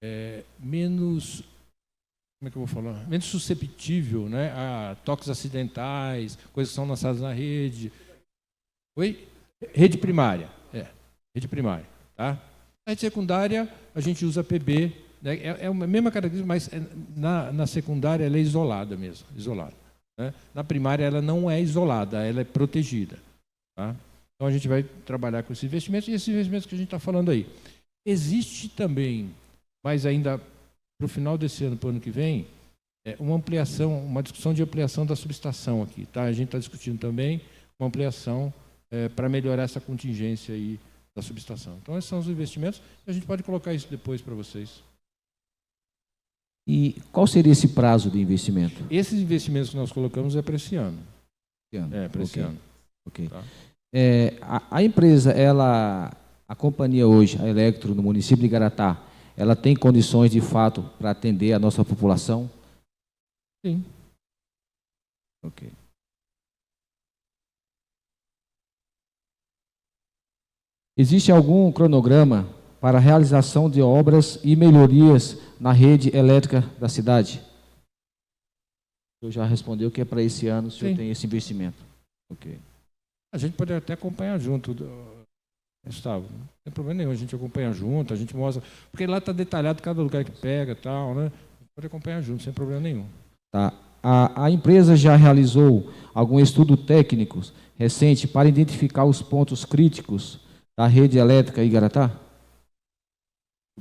é menos, como é que eu vou falar? Menos susceptível, né, a toques acidentais, coisas que são lançadas na rede. Oi? Rede primária. Rede primária. Tá? Na rede secundária, a gente usa PB. Né? É a mesma característica, mas na secundária ela é isolada mesmo. Isolada, né? Na primária ela não é isolada, ela é protegida. Tá? Então a gente vai trabalhar com esses investimentos, e esses investimentos que a gente está falando aí. Existe também, mas ainda para o final desse ano, para o ano que vem, uma ampliação, uma discussão de ampliação da subestação aqui. Tá? A gente está discutindo também uma ampliação para melhorar essa contingência aí da subestação. Então, esses são os investimentos, e a gente pode colocar isso depois para vocês. E qual seria esse prazo de investimento? Esses investimentos que nós colocamos é para esse ano. Para esse ano. Ok. Tá? A empresa, a companhia hoje, a Electro, no município de Igaratá, ela tem condições, de fato, para atender a nossa população? Sim. Ok. Existe algum cronograma para a realização de obras e melhorias na rede elétrica da cidade? O senhor já respondeu que é para esse ano, o senhor tem esse investimento. Ok. A gente pode até acompanhar junto, Gustavo. Não tem problema nenhum, a gente acompanha junto, a gente mostra. Porque lá está detalhado cada lugar que pega e tal, né? A gente pode acompanhar junto, sem problema nenhum. Tá. A empresa já realizou algum estudo técnico recente para identificar os pontos críticos da rede elétrica Igaratá?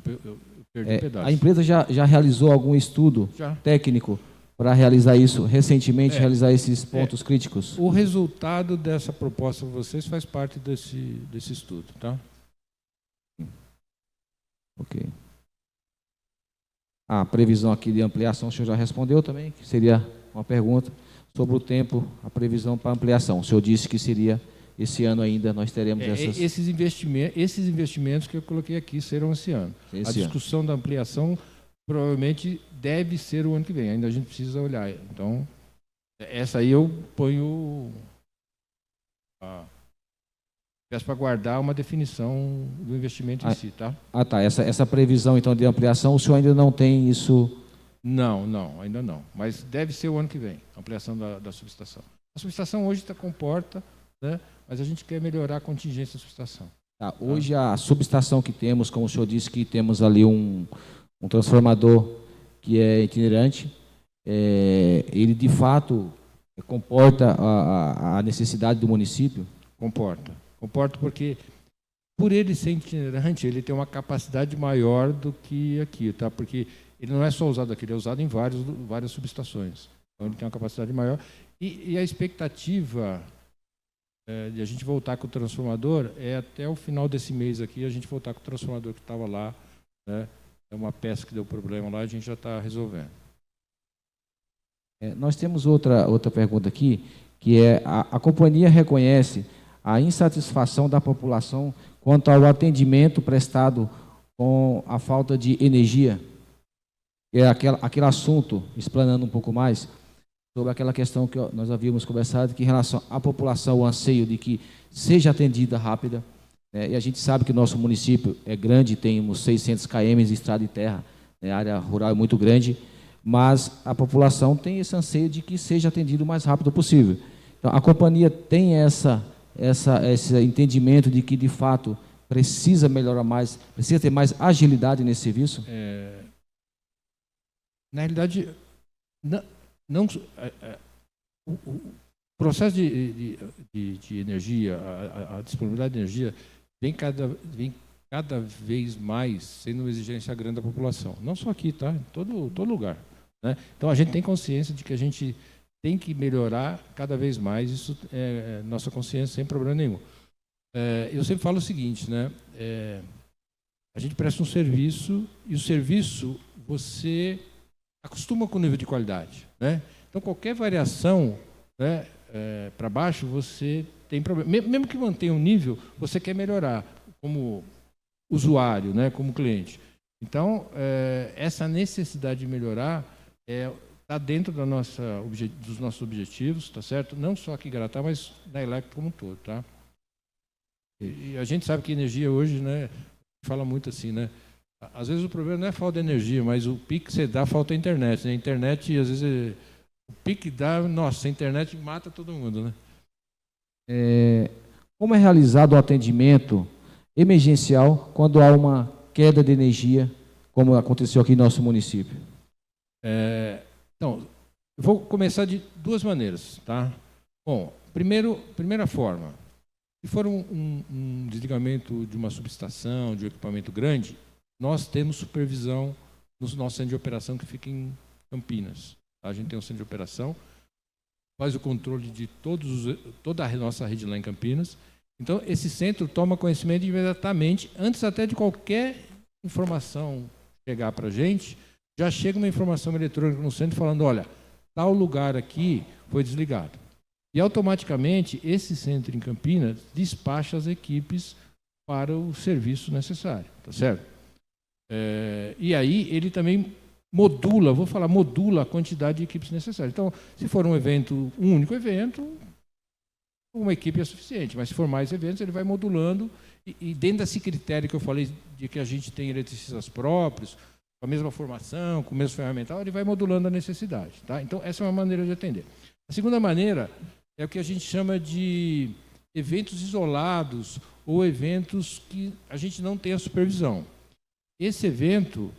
Eu perdi um pedaço. A empresa já realizou algum estudo técnico para realizar isso, recentemente, realizar esses pontos críticos? O resultado dessa proposta para vocês faz parte desse estudo, tá? Ok. A previsão aqui de ampliação, o senhor já respondeu também, que seria uma pergunta sobre o tempo, a previsão para ampliação. O senhor disse que seria esse ano ainda, nós teremos essas... Esses investimentos que eu coloquei aqui serão esse ano. A discussão da ampliação provavelmente deve ser o ano que vem, ainda a gente precisa olhar. Então, essa aí eu ponho... peço para guardar uma definição do investimento em si, tá? Tá. Essa previsão, então, de ampliação, o senhor ainda não tem isso? Não, ainda não. Mas deve ser o ano que vem, a ampliação da subestação. A subestação hoje comporta, né? Mas a gente quer melhorar a contingência da subestação. Tá. Hoje, a subestação que temos, como o senhor disse, que temos ali um transformador que é itinerante, ele, de fato, comporta a necessidade do município? Comporta porque, por ele ser itinerante, ele tem uma capacidade maior do que aqui, tá? Porque ele não é só usado aqui, ele é usado em várias subestações. Então, ele tem uma capacidade maior. E a expectativa de a gente voltar com o transformador até o final desse mês aqui, a gente voltar com o transformador que estava lá, né? É uma peça que deu problema lá, a gente já está resolvendo. Nós temos outra pergunta aqui, que é: a companhia reconhece a insatisfação da população quanto ao atendimento prestado com a falta de energia? É aquele assunto, explanando um pouco mais, sobre aquela questão que nós havíamos conversado, que em relação à população, o anseio de que seja atendida rápida, né? E a gente sabe que o nosso município é grande, tem uns 600 km de estrada de terra, né? A área rural é muito grande, mas a população tem esse anseio de que seja atendido o mais rápido possível. Então, a companhia tem esse entendimento de que, de fato, precisa melhorar mais, precisa ter mais agilidade nesse serviço? Na realidade, não, o processo de energia, a disponibilidade de energia vem cada vez mais sendo uma exigência grande da população. Não só aqui, tá? Em todo lugar, né? Então, a gente tem consciência de que a gente tem que melhorar cada vez mais, isso é nossa consciência, sem problema nenhum. Eu sempre falo o seguinte, né? A gente presta um serviço, e o serviço você acostuma com o nível de qualidade, né? Então, qualquer variação, né, para baixo, você tem problema. Mesmo que mantenha um nível, você quer melhorar como usuário, né, como cliente. Então, essa necessidade de melhorar está dentro dos nossos objetivos, tá certo? Não só aqui em Garatá, mas na Electro como um todo, tá? E a gente sabe que energia hoje, né, fala muito assim, né? Às vezes o problema não é falta de energia, mas o pique que você dá, falta a internet, né? A internet, às vezes, o pique dá, nossa, a internet mata todo mundo, né? Como é realizado o atendimento emergencial quando há uma queda de energia, como aconteceu aqui no nosso município? Então, eu vou começar de duas maneiras, tá? Bom, primeira forma, se for um desligamento de uma subestação, de um equipamento grande, nós temos supervisão no nosso centro de operação que fica em Campinas. A gente tem um centro de operação, faz o controle de toda a nossa rede lá em Campinas. Então, esse centro toma conhecimento imediatamente, antes até de qualquer informação chegar para a gente, já chega uma informação eletrônica no centro falando, olha, tal lugar aqui foi desligado. E automaticamente, esse centro em Campinas despacha as equipes para o serviço necessário, tá certo? E aí ele também modula a quantidade de equipes necessárias. Então, se for um único evento, uma equipe é suficiente, mas se for mais eventos, ele vai modulando, e dentro desse critério que eu falei, de que a gente tem eletricistas próprios, com a mesma formação, com o mesmo ferramental, ele vai modulando a necessidade, tá? Então, essa é uma maneira de atender. A segunda maneira é o que a gente chama de eventos isolados, ou eventos que a gente não tem a supervisão. Esse evento,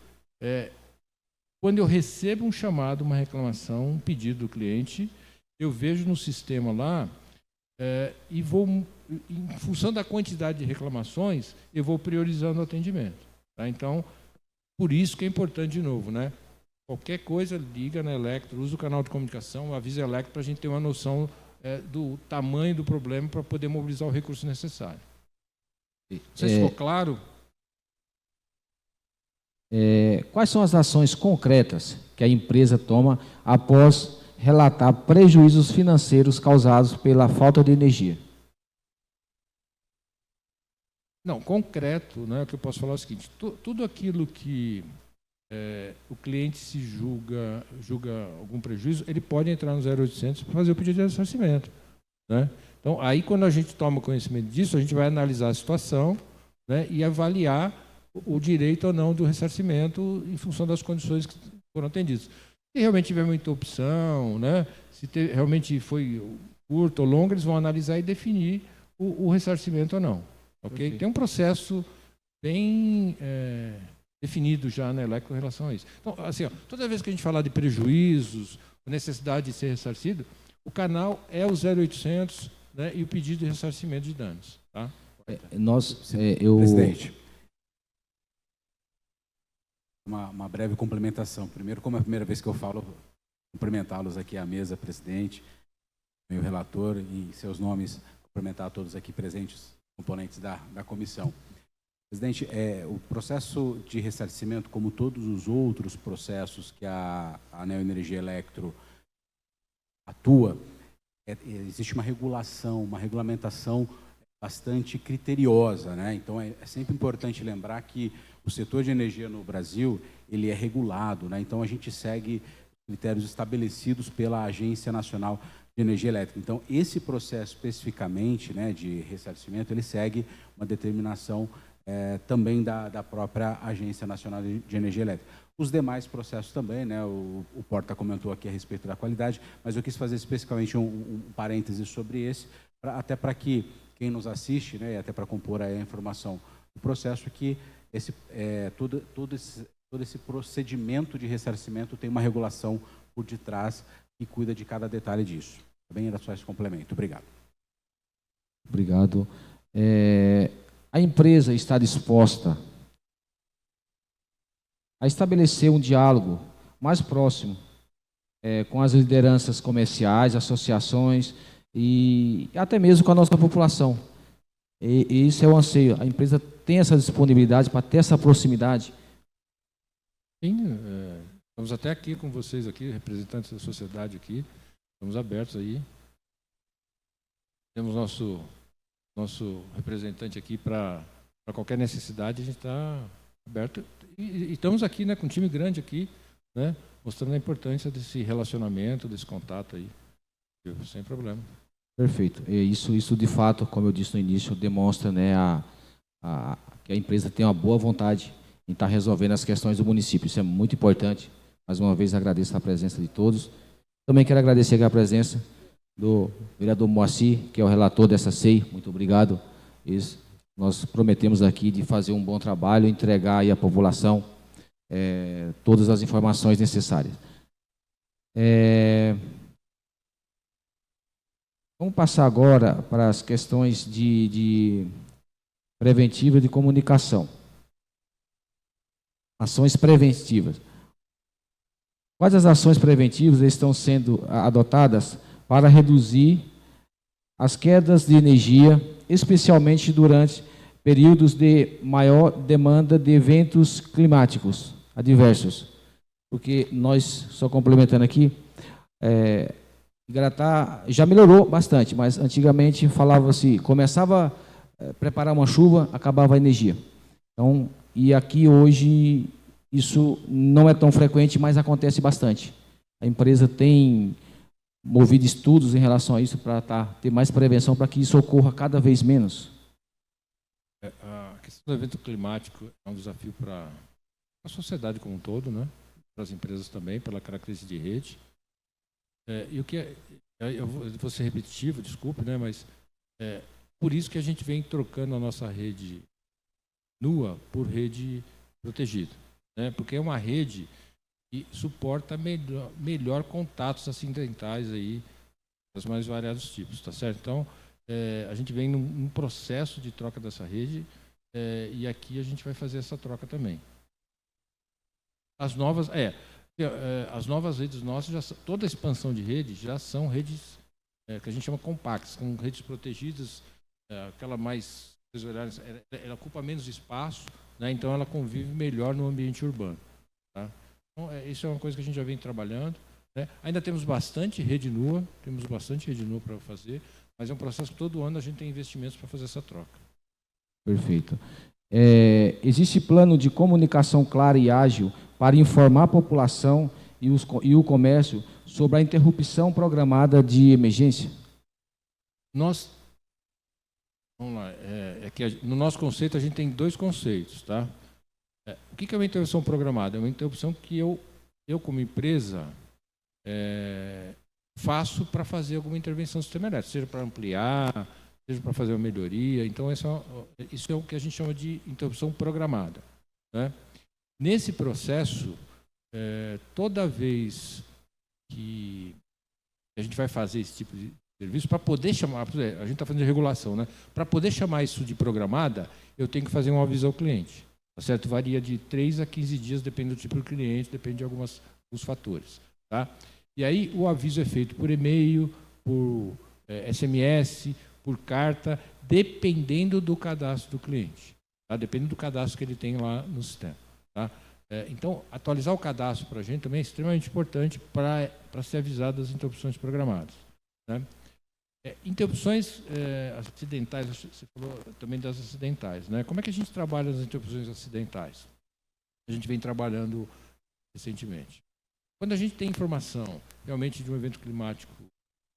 quando eu recebo um chamado, uma reclamação, um pedido do cliente, eu vejo no sistema lá, e vou, em função da quantidade de reclamações, eu vou priorizando o atendimento, tá? Então, por isso que é importante, de novo, né? Qualquer coisa, liga na Electro, usa o canal de comunicação, avisa a Electro para a gente ter uma noção do tamanho do problema para poder mobilizar o recurso necessário. Não sei se ficou claro. Quais são as ações concretas que a empresa toma após relatar prejuízos financeiros causados pela falta de energia? Não, concreto, né, o que eu posso falar é o seguinte, tudo aquilo que o cliente se julga algum prejuízo, ele pode entrar no 0800 para fazer o pedido de ressarcimento, né? Então, aí quando a gente toma conhecimento disso, a gente vai analisar a situação, né, e avaliar o direito ou não do ressarcimento em função das condições que foram atendidas. Se realmente tiver muita opção, né, se realmente foi curto ou longo, eles vão analisar e definir o ressarcimento ou não. Okay? Tem um processo bem definido já na Electro com relação a isso. Então, assim, ó, toda vez que a gente falar de prejuízos, necessidade de ser ressarcido, o canal é o 0800, né, e o pedido de ressarcimento de danos. Tá? Presidente, uma breve complementação. Primeiro, como é a primeira vez que eu falo, cumprimentá-los aqui à mesa, presidente, meu relator, e em seus nomes, cumprimentar todos aqui presentes, componentes da comissão. Presidente, o processo de ressarcimento, como todos os outros processos que a Neoenergia Electro atua, existe uma regulação, uma regulamentação bastante criteriosa, né? Então, é sempre importante lembrar que o setor de energia no Brasil, ele é regulado, né? Então a gente segue critérios estabelecidos pela Agência Nacional de Energia Elétrica. Então esse processo especificamente, né, de ressarcimento, ele segue uma determinação também da própria Agência Nacional de Energia Elétrica. Os demais processos também, né, o Porta comentou aqui a respeito da qualidade, mas eu quis fazer especificamente um parêntese sobre esse, até para que quem nos assiste, né, e até para compor a informação do processo, que todo esse procedimento de ressarcimento tem uma regulação por detrás que cuida de cada detalhe disso. Também era só esse complemento. Obrigado. Obrigado. A empresa está disposta a estabelecer um diálogo mais próximo com as lideranças comerciais, associações e até mesmo com a nossa população. E isso é o anseio. A empresa tem essa disponibilidade para ter essa proximidade? Sim, estamos até aqui com vocês aqui, representantes da sociedade aqui, estamos abertos aí. Temos nosso representante aqui para qualquer necessidade, a gente está aberto. E estamos aqui, né, com um time grande aqui, né, mostrando a importância desse relacionamento, desse contato aí, sem problema. Perfeito. E isso de fato, como eu disse no início, demonstra, né, que a empresa tem uma boa vontade em estar resolvendo as questões do município. Isso é muito importante. Mais uma vez agradeço a presença de todos. Também quero agradecer a presença do vereador Moacir, que é o relator dessa SEI. Muito obrigado. Nós prometemos aqui de fazer um bom trabalho, entregar aí à população todas as informações necessárias. Vamos passar agora para as questões de preventiva e de comunicação. Ações preventivas. Quais as ações preventivas estão sendo adotadas para reduzir as quedas de energia, especialmente durante períodos de maior demanda de eventos climáticos adversos? Porque nós, só complementando aqui, Igaratá já melhorou bastante, mas antigamente falava-se, começava a preparar uma chuva, acabava a energia. Então, e aqui hoje isso não é tão frequente, mas acontece bastante. A empresa tem movido estudos em relação a isso para ter mais prevenção para que isso ocorra cada vez menos. A questão do evento climático é um desafio para a sociedade como um todo, né? Para as empresas também, pela característica de rede. E o que eu vou ser repetitivo, desculpe, né? Mas por isso que a gente vem trocando a nossa rede nua por rede protegida, né? Porque é uma rede que suporta melhor contatos acidentais aí dos mais variados tipos, tá certo? Então, a gente vem num processo de troca dessa rede e aqui a gente vai fazer essa troca também. As novas redes nossas, toda a expansão de redes já são redes que a gente chama compactas, com redes protegidas, aquela mais, vocês olharem, ela ocupa menos espaço, né? Então ela convive melhor no ambiente urbano, tá? Então, isso é uma coisa que a gente já vem trabalhando, né? Ainda temos bastante rede nua para fazer, mas é um processo que todo ano a gente tem investimentos para fazer essa troca. Perfeito. Existe plano de comunicação clara e ágil para informar a população e o comércio sobre a interrupção programada de emergência? Vamos lá, no nosso conceito a gente tem dois conceitos, tá? O que é uma interrupção programada? É uma interrupção que eu como empresa, faço para fazer alguma intervenção no sistema elétrico, seja para ampliar, seja para fazer uma melhoria. Então, isso é o que a gente chama de interrupção programada, né? Nesse processo, toda vez que a gente vai fazer esse tipo de serviço, para poder chamar, a gente está fazendo de regulação, né? Para poder chamar isso de programada, eu tenho que fazer um aviso ao cliente, tá certo? Varia de 3 a 15 dias, depende do tipo do cliente, depende de alguns fatores, tá? E aí o aviso é feito por e-mail, por SMS, por carta, dependendo do cadastro do cliente, tá? Dependendo do cadastro que ele tem lá no sistema, tá? Então, atualizar o cadastro para a gente também é extremamente importante para ser avisado das interrupções programadas, né? Interrupções acidentais, você falou também das acidentais, né? Como é que a gente trabalha nas interrupções acidentais? A gente vem trabalhando recentemente. Quando a gente tem informação realmente de um evento climático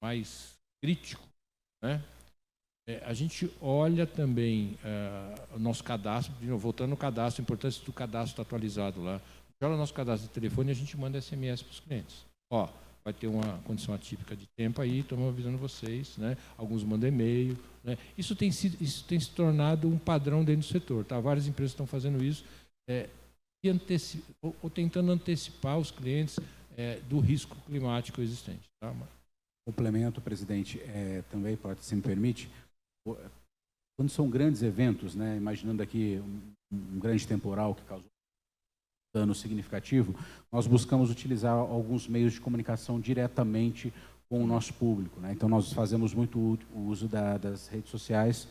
mais crítico, né? A gente olha também o nosso cadastro, de novo, voltando no cadastro, a importância do cadastro atualizado lá. Olha o nosso cadastro de telefone e a gente manda SMS para os clientes. Ó, vai ter uma condição atípica de tempo aí, estamos avisando vocês, né? Alguns mandam e-mail, né? Isso tem se tornado um padrão dentro do setor, tá? Várias empresas estão fazendo isso, ou tentando antecipar os clientes do risco climático existente. Tá? Complemento, presidente, também, se me permite, quando são grandes eventos, né? Imaginando aqui um grande temporal que causou dano significativo, nós buscamos utilizar alguns meios de comunicação diretamente com o nosso público, né? Então, nós fazemos muito o uso das redes sociais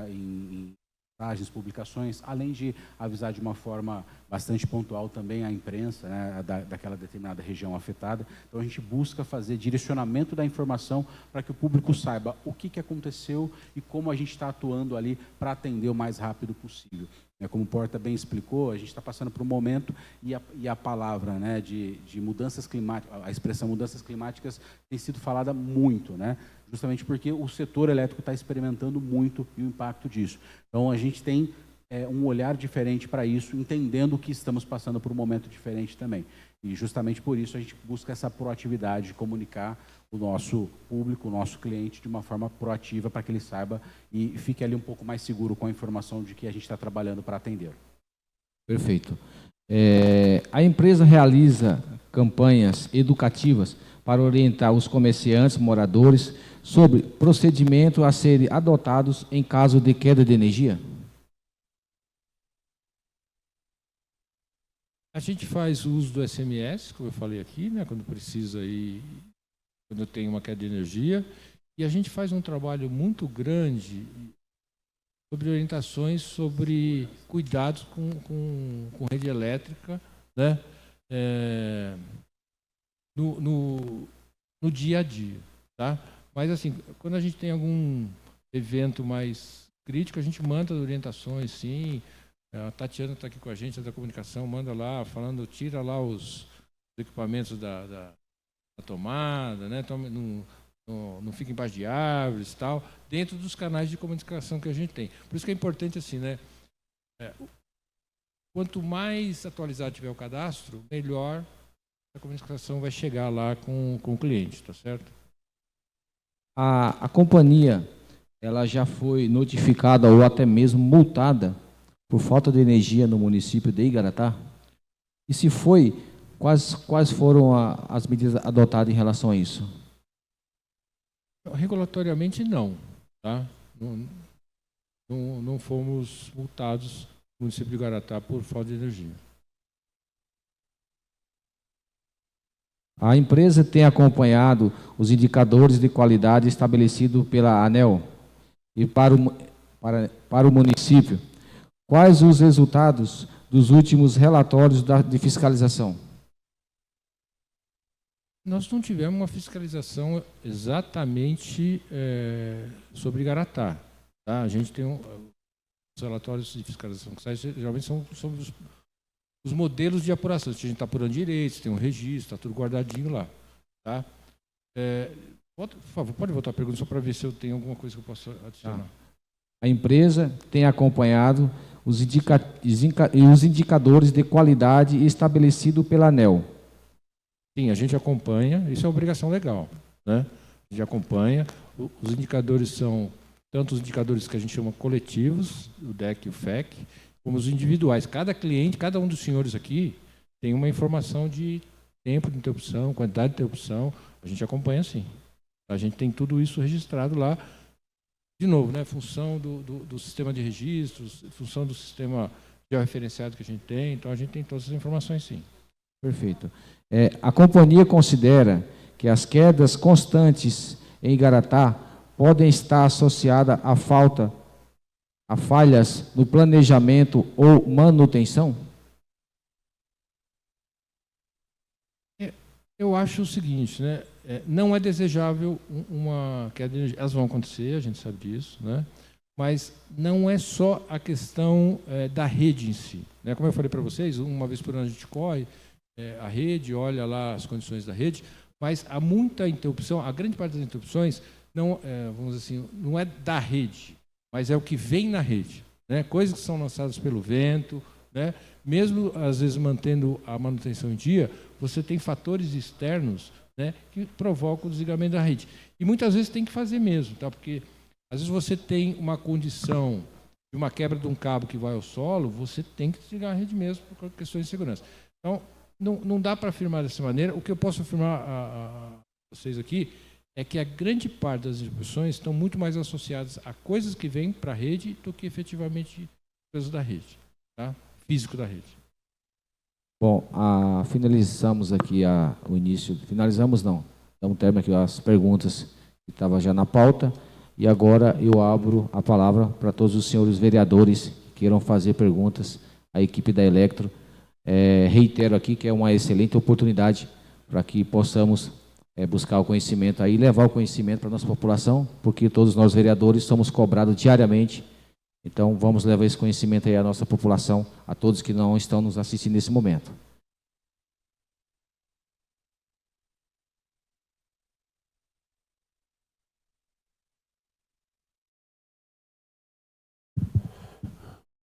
em mensagens, publicações, além de avisar de uma forma bastante pontual também a imprensa, né, daquela determinada região afetada. Então, a gente busca fazer direcionamento da informação para que o público saiba o que aconteceu e como a gente está atuando ali para atender o mais rápido possível. Como o Porta bem explicou, a gente está passando por um momento e a palavra, né, de mudanças climáticas, a expressão mudanças climáticas tem sido falada muito, né, justamente porque o setor elétrico está experimentando muito o impacto disso. Então, a gente tem um olhar diferente para isso, entendendo que estamos passando por um momento diferente também. E justamente por isso a gente busca essa proatividade de comunicar o nosso público, o nosso cliente, de uma forma proativa para que ele saiba e fique ali um pouco mais seguro com a informação de que a gente está trabalhando para atender. Perfeito. A empresa realiza campanhas educativas para orientar os comerciantes, moradores, sobre procedimentos a serem adotados em caso de queda de energia? A gente faz uso do SMS, como eu falei aqui, né, quando precisa quando tem uma queda de energia, e a gente faz um trabalho muito grande sobre orientações sobre cuidados com rede elétrica, né, no dia a dia, tá? Mas assim, quando a gente tem algum evento mais crítico, a gente manda orientações, sim. A Tatiana está aqui com a gente, da comunicação, manda lá, falando, tira lá os equipamentos da tomada, né? Não fica embaixo de árvores e tal, dentro dos canais de comunicação que a gente tem. Por isso que é importante assim, né? Quanto mais atualizado tiver o cadastro, melhor a comunicação vai chegar lá com o cliente, tá certo? A companhia, ela já foi notificada ou até mesmo multada por falta de energia no município de Igaratá? E se foi, quais foram as medidas adotadas em relação a isso? Regulatoriamente, não. Tá? Não fomos multados no município de Igaratá por falta de energia. A empresa tem acompanhado os indicadores de qualidade estabelecidos pela ANEEL e para o município. Quais os resultados dos últimos relatórios de fiscalização? Nós não tivemos uma fiscalização exatamente sobre Igaratá. Tá? A gente tem os relatórios de fiscalização que saem, geralmente são sobre os modelos de apuração. Se a gente está apurando direitos, tem um registro, está tudo guardadinho lá. Tá? Por favor, pode voltar a pergunta só para ver se eu tenho alguma coisa que eu possa adicionar. A empresa tem acompanhado os indicadores de qualidade estabelecidos pela ANEEL. Sim, a gente acompanha, isso é obrigação legal, né? A gente acompanha, os indicadores são tanto os indicadores que a gente chama coletivos, o DEC e o FEC, como os individuais. Cada cliente, cada um dos senhores aqui tem uma informação de tempo de interrupção, quantidade de interrupção, a gente acompanha sim. A gente tem tudo isso registrado lá. De novo, né, função do sistema de registros, função do sistema georreferenciado que a gente tem, então a gente tem todas as informações sim. Perfeito. A companhia considera que as quedas constantes em Igaratá podem estar associadas a falhas no planejamento ou manutenção? Eu acho o seguinte, né? não é desejável uma queda de energia. Elas vão acontecer, a gente sabe disso, né? Mas não é só a questão da rede em si, né? Como eu falei para vocês, uma vez por ano a gente corre a rede, olha lá as condições da rede, mas há muita interrupção, a grande parte das interrupções não, vamos dizer assim, não é da rede, mas é o que vem na rede, né? Coisas que são lançadas pelo vento, né? Mesmo às vezes mantendo a manutenção em dia, você tem fatores externos, né, que provocam o desligamento da rede. E muitas vezes tem que fazer mesmo, tá? Porque às vezes você tem uma condição de uma quebra de um cabo que vai ao solo, você tem que desligar a rede mesmo por questões de segurança. Então, não dá para afirmar dessa maneira. O que eu posso afirmar a vocês aqui é que a grande parte das distribuições estão muito mais associadas a coisas que vêm para a rede do que efetivamente coisas da rede, tá? Físico da rede. Bom, finalizamos aqui o início. Finalizamos não. Damos término aqui às perguntas que estavam já na pauta. E agora eu abro a palavra para todos os senhores vereadores que queiram fazer perguntas à equipe da Elektro. Reitero aqui que é uma excelente oportunidade para que possamos buscar o conhecimento aí, levar o conhecimento para a nossa população, porque todos nós vereadores somos cobrados diariamente. Então, vamos levar esse conhecimento aí à nossa população, a todos que não estão nos assistindo nesse momento.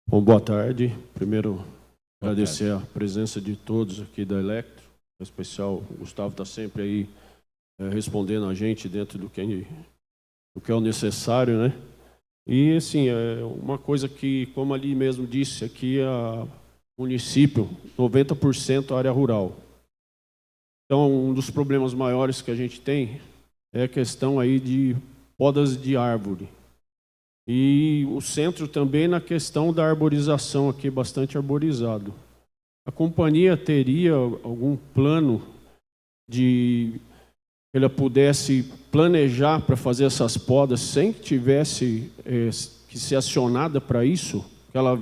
Bom, boa tarde. Primeiro, agradecer a presença de todos aqui da Elektro. Em especial, o Gustavo está sempre aí respondendo a gente dentro do que é o necessário, né? E, assim, é uma coisa que, como ali mesmo disse, aqui é município, 90% área rural. Então, um dos problemas maiores que a gente tem é a questão aí de podas de árvore. E o centro também na questão da arborização, aqui bastante arborizado. A companhia teria algum plano de que ela pudesse planejar para fazer essas podas sem que tivesse que ser acionada para isso, que ela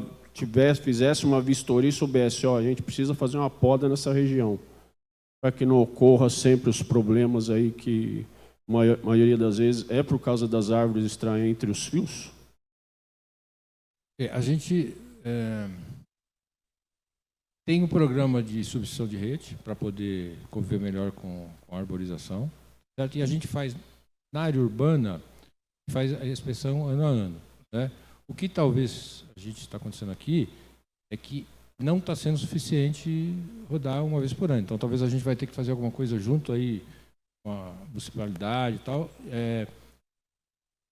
fizesse uma vistoria e soubesse, a gente precisa fazer uma poda nessa região, para que não ocorra sempre os problemas aí que a maioria das vezes é por causa das árvores estar entre os fios? A gente tem um programa de substituição de rede para poder conviver melhor com a arborização. Certo? E a gente faz, na área urbana, faz a inspeção ano a ano, né? O que talvez a gente está acontecendo aqui é que não está sendo suficiente rodar uma vez por ano. Então, talvez a gente vai ter que fazer alguma coisa junto aí com a municipalidade e tal.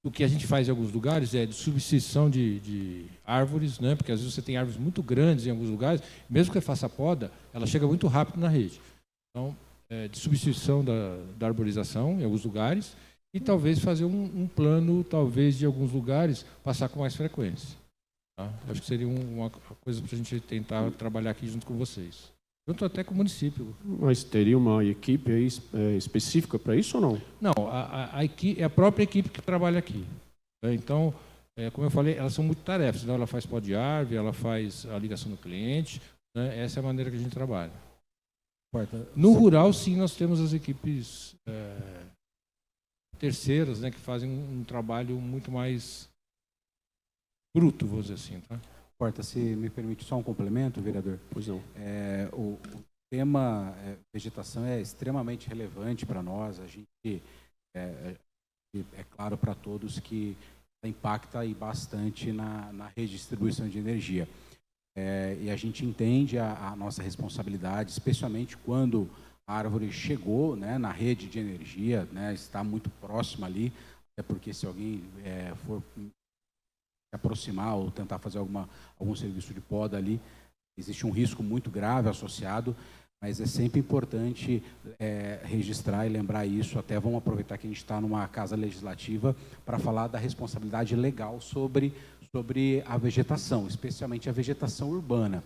O que a gente faz em alguns lugares é de substituição de árvores, né? Porque às vezes você tem árvores muito grandes em alguns lugares, mesmo que você faça a poda, ela chega muito rápido na rede. Então, de substituição da arborização em alguns lugares e talvez fazer um plano, talvez, de alguns lugares, passar com mais frequência. Tá? Acho que seria uma coisa para a gente tentar trabalhar aqui junto com vocês. Junto até com o município. Mas teria uma equipe aí específica para isso ou não? Não, a equipe, é a própria equipe que trabalha aqui. Então, como eu falei, elas são multitarefas. Então, ela faz pó de árvore, ela faz a ligação do cliente. Né? Essa é a maneira que a gente trabalha. No rural, sim, nós temos as equipes terceiras, né, que fazem um trabalho muito mais bruto, vou dizer assim. Tá? Porta, se me permite só um complemento, vereador. Pois não. O tema vegetação é extremamente relevante para nós. A gente é claro para todos que impacta aí bastante na rede de distribuição de energia. E a gente entende a nossa responsabilidade, especialmente quando a árvore chegou, né, na rede de energia, né, está muito próxima ali, até porque se alguém for se aproximar ou tentar fazer algum serviço de poda ali, existe um risco muito grave associado, mas é sempre importante registrar e lembrar isso. Até vamos aproveitar que a gente está numa casa legislativa para falar da responsabilidade legal sobre a vegetação, especialmente a vegetação urbana.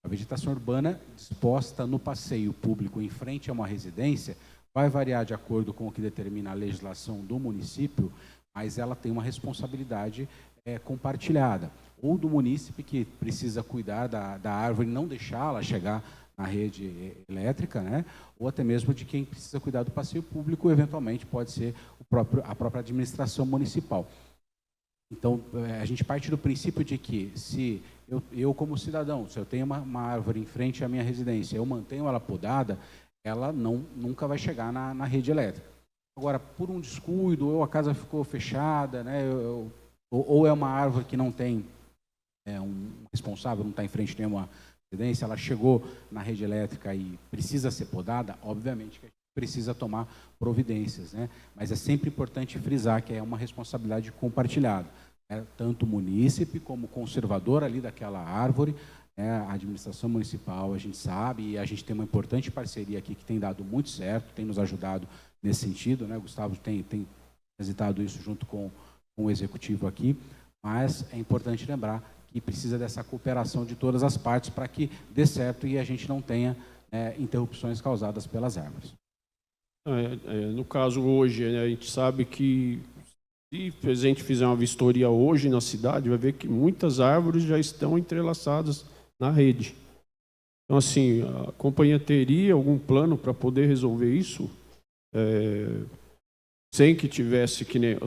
A vegetação urbana disposta no passeio público em frente a uma residência vai variar de acordo com o que determina a legislação do município, mas ela tem uma responsabilidade compartilhada. Ou do munícipe que precisa cuidar da árvore e não deixá-la chegar na rede elétrica, né? Ou até mesmo de quem precisa cuidar do passeio público, eventualmente pode ser a própria administração municipal. Então, a gente parte do princípio de que, se eu como cidadão, se eu tenho uma árvore em frente à minha residência, eu mantenho ela podada, ela nunca vai chegar na rede elétrica. Agora, por um descuido, ou a casa ficou fechada, né, ou é uma árvore que não tem um responsável, não está em frente a nenhuma residência, ela chegou na rede elétrica e precisa ser podada, obviamente que a gente precisa tomar providências, né? Mas é sempre importante frisar que é uma responsabilidade compartilhada, né? Tanto o munícipe como o conservador ali daquela árvore, né? A administração municipal, a gente sabe, e a gente tem uma importante parceria aqui que tem dado muito certo, tem nos ajudado nesse sentido, né? O Gustavo tem transitado isso junto com o executivo aqui, mas é importante lembrar que precisa dessa cooperação de todas as partes para que dê certo e a gente não tenha interrupções causadas pelas árvores. No caso hoje, a gente sabe que se a gente fizer uma vistoria hoje na cidade, vai ver que muitas árvores já estão entrelaçadas na rede. Então, assim, a companhia teria algum plano para poder resolver isso? Sem que tivesse, que nem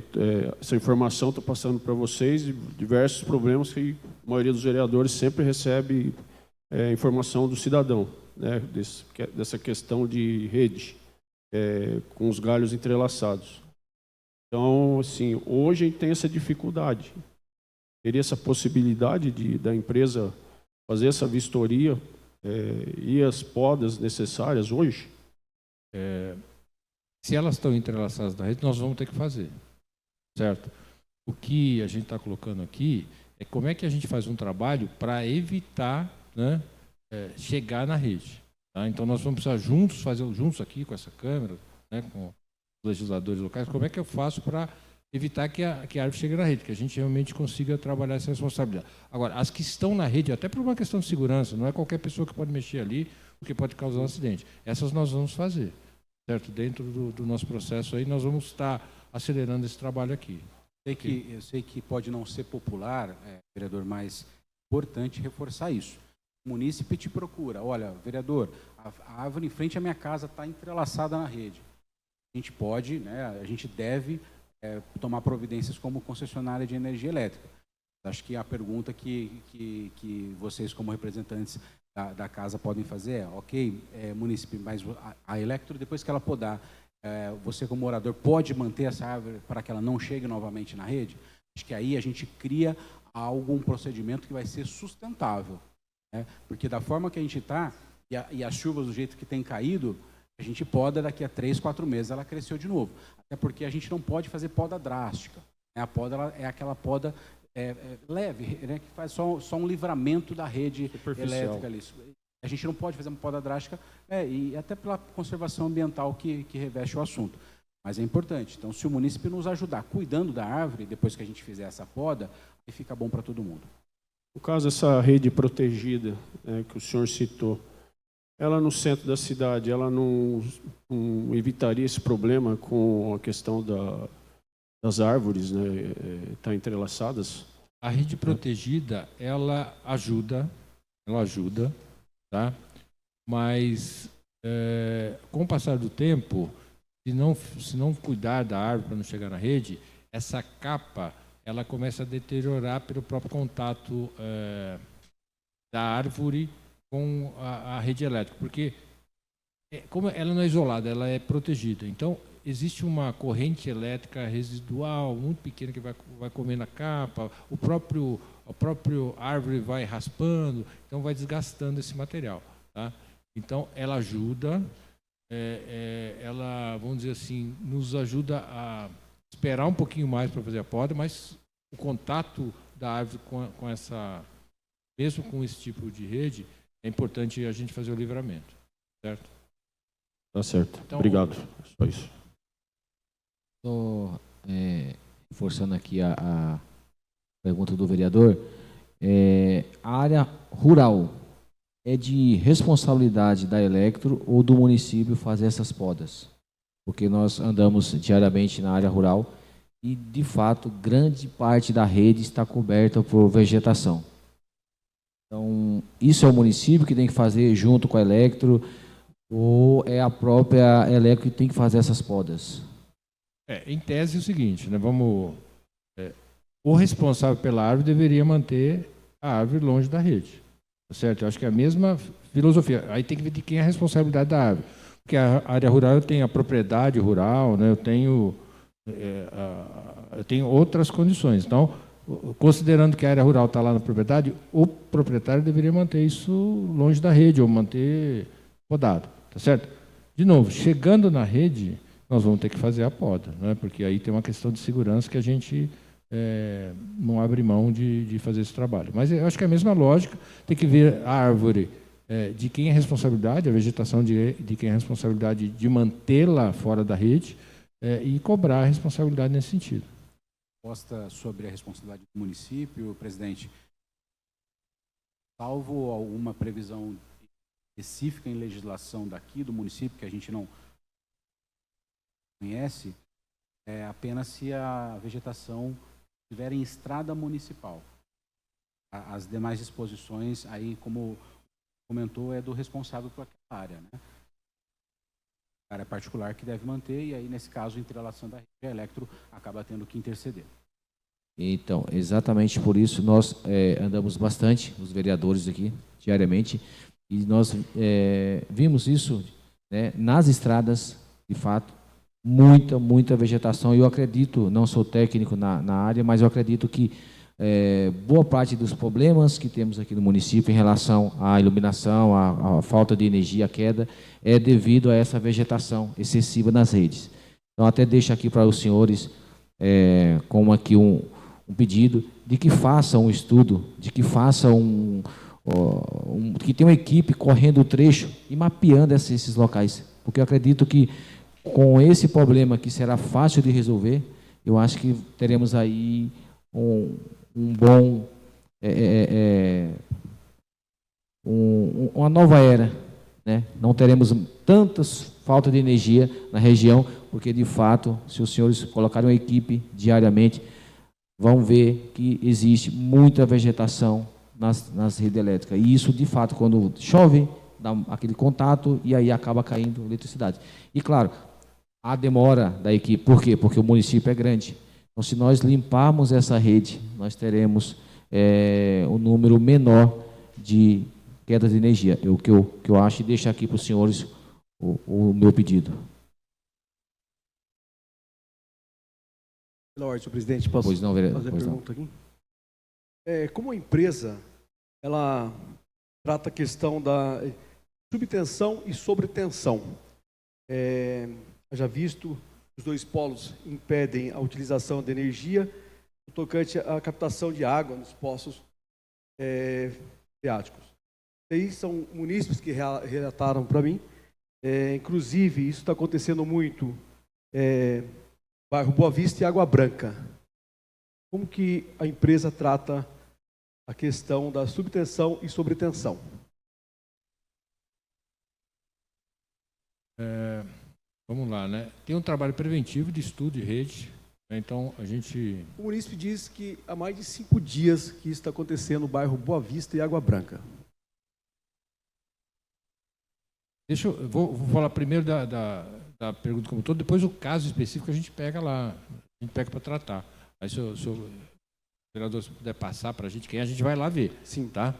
essa informação estou passando para vocês, diversos problemas que a maioria dos vereadores sempre recebe informação do cidadão, né, dessa questão de rede, com os galhos entrelaçados. Então, assim, hoje a gente tem essa dificuldade. Teria essa possibilidade da empresa fazer essa vistoria e as podas necessárias hoje? Se elas estão entrelaçadas na rede, nós vamos ter que fazer, certo? O que a gente está colocando aqui é como é que a gente faz um trabalho para evitar, né, chegar na rede. Tá? Então, nós vamos precisar fazer juntos aqui com essa Câmara, né, com os legisladores locais, como é que eu faço para evitar que a árvore chegue na rede, que a gente realmente consiga trabalhar essa responsabilidade. Agora, as que estão na rede, até por uma questão de segurança, não é qualquer pessoa que pode mexer ali, porque pode causar um acidente. Essas nós vamos fazer. Certo? Dentro do nosso processo aí, nós vamos estar acelerando esse trabalho aqui. Eu sei que pode não ser popular, vereador, mas é importante reforçar isso. O munícipe te procura, olha, vereador, a árvore em frente à minha casa está entrelaçada na rede. A gente pode, né, a gente deve tomar providências como concessionária de energia elétrica. Acho que a pergunta que vocês, como representantes da casa, podem fazer ok, munícipe, mas a Electro, depois que ela podar, você como morador pode manter essa árvore para que ela não chegue novamente na rede? Acho que aí a gente cria algum procedimento que vai ser sustentável, né? Porque da forma que a gente está, e as chuvas do jeito que tem caído, a gente poda daqui a 3, 4 meses, ela cresceu de novo. Até porque a gente não pode fazer poda drástica, né? A poda é aquela poda leve, né, que faz só um livramento da rede elétrica ali. A gente não pode fazer uma poda drástica, e até pela conservação ambiental que reveste o assunto. Mas é importante. Então, se o município nos ajudar cuidando da árvore, depois que a gente fizer essa poda, aí fica bom para todo mundo. No caso dessa rede protegida que o senhor citou, ela no centro da cidade, ela não evitaria esse problema com a questão das árvores, né, tá entrelaçadas? A rede protegida, ela ajuda, tá? Mas com o passar do tempo, se não cuidar da árvore para não chegar na rede, essa capa ela começa a deteriorar pelo próprio contato da árvore com a rede elétrica, porque como ela não é isolada, ela é protegida. Então, existe uma corrente elétrica residual muito pequena que vai comer na capa, a própria árvore vai raspando, então vai desgastando esse material. Tá? Então, ela ajuda, ela, vamos dizer assim, nos ajuda a esperar um pouquinho mais para fazer a poda, mas o contato da árvore com essa, mesmo com esse tipo de rede, é importante a gente fazer o livramento, certo? Tá certo. Então, obrigado. Só isso. Estou reforçando aqui a pergunta do vereador. A área rural é de responsabilidade da Electro ou do município fazer essas podas? Porque nós andamos diariamente na área rural e, de fato, grande parte da rede está coberta por vegetação. Então, isso é o município que tem que fazer junto com a Electro, ou é a própria Electro que tem que fazer essas podas? Em tese é o seguinte, né? O responsável pela árvore deveria manter a árvore longe da rede, tá certo? Eu acho que é a mesma filosofia. Aí tem que ver de quem é a responsabilidade da árvore. Porque a área rural, eu tenho a propriedade rural, né? Eu tenho outras condições. Então, considerando que a área rural está lá na propriedade, o proprietário deveria manter isso longe da rede, ou manter podado, tá certo? De novo, chegando na rede, nós vamos ter que fazer a poda, né? Porque aí tem uma questão de segurança que a gente não abre mão de fazer esse trabalho. Mas eu acho que é a mesma lógica, tem que ver a árvore de quem é a responsabilidade, a vegetação de quem é a responsabilidade de mantê-la fora da rede, e cobrar a responsabilidade nesse sentido. Resposta sobre a responsabilidade do município, presidente. Salvo alguma previsão específica em legislação daqui do município, que a gente não conhece, apenas se a vegetação estiver em estrada municipal. As demais disposições, aí, como comentou, é do responsável por aquela área, né? Área particular que deve manter, e aí, nesse caso, a entrelação da rede, a Electro acaba tendo que interceder. Então, exatamente por isso nós andamos bastante, os vereadores aqui, diariamente, e nós vimos isso, né, nas estradas, de fato, muita vegetação. Eu acredito, não sou técnico na área, mas eu acredito que boa parte dos problemas que temos aqui no município em relação à iluminação, à falta de energia, à queda, é devido a essa vegetação excessiva nas redes. Então, até deixo aqui para os senhores, como aqui um pedido de que façam um estudo, de que façam que tenha uma equipe correndo o trecho e mapeando esses locais, porque eu acredito que com esse problema que será fácil de resolver, eu acho que teremos aí uma nova era, né? Não teremos tantas falta de energia na região, porque de fato, se os senhores colocarem uma equipe diariamente, vão ver que existe muita vegetação nas redes elétricas. E isso, de fato, quando chove, dá aquele contato e aí acaba caindo eletricidade. E, claro, a demora da equipe. Por quê? Porque o município é grande. Então, se nós limparmos essa rede, nós teremos um número menor de quedas de energia. O que eu acho, e deixar aqui para os senhores o meu pedido. Pela ordem, senhor presidente, posso fazer a pergunta aqui? Como a empresa, ela trata a questão da subtensão e sobretensão. Já visto, os dois polos impedem a utilização de energia no tocante à captação de água nos poços freáticos. Aí são munícipes que relataram para mim, inclusive isso está acontecendo muito bairro Boa Vista e Água Branca. Como que a empresa trata a questão da subtensão e sobretensão? Vamos lá, né? Tem um trabalho preventivo de estudo de rede, né? Então a gente... O munícipe diz que há mais de 5 dias que isso está acontecendo no bairro Boa Vista e Água Branca. Vou falar primeiro da pergunta como todo, depois o caso específico a gente pega lá, a gente pega para tratar. Aí se o vereador puder passar para a gente vai lá ver. Sim. Tá?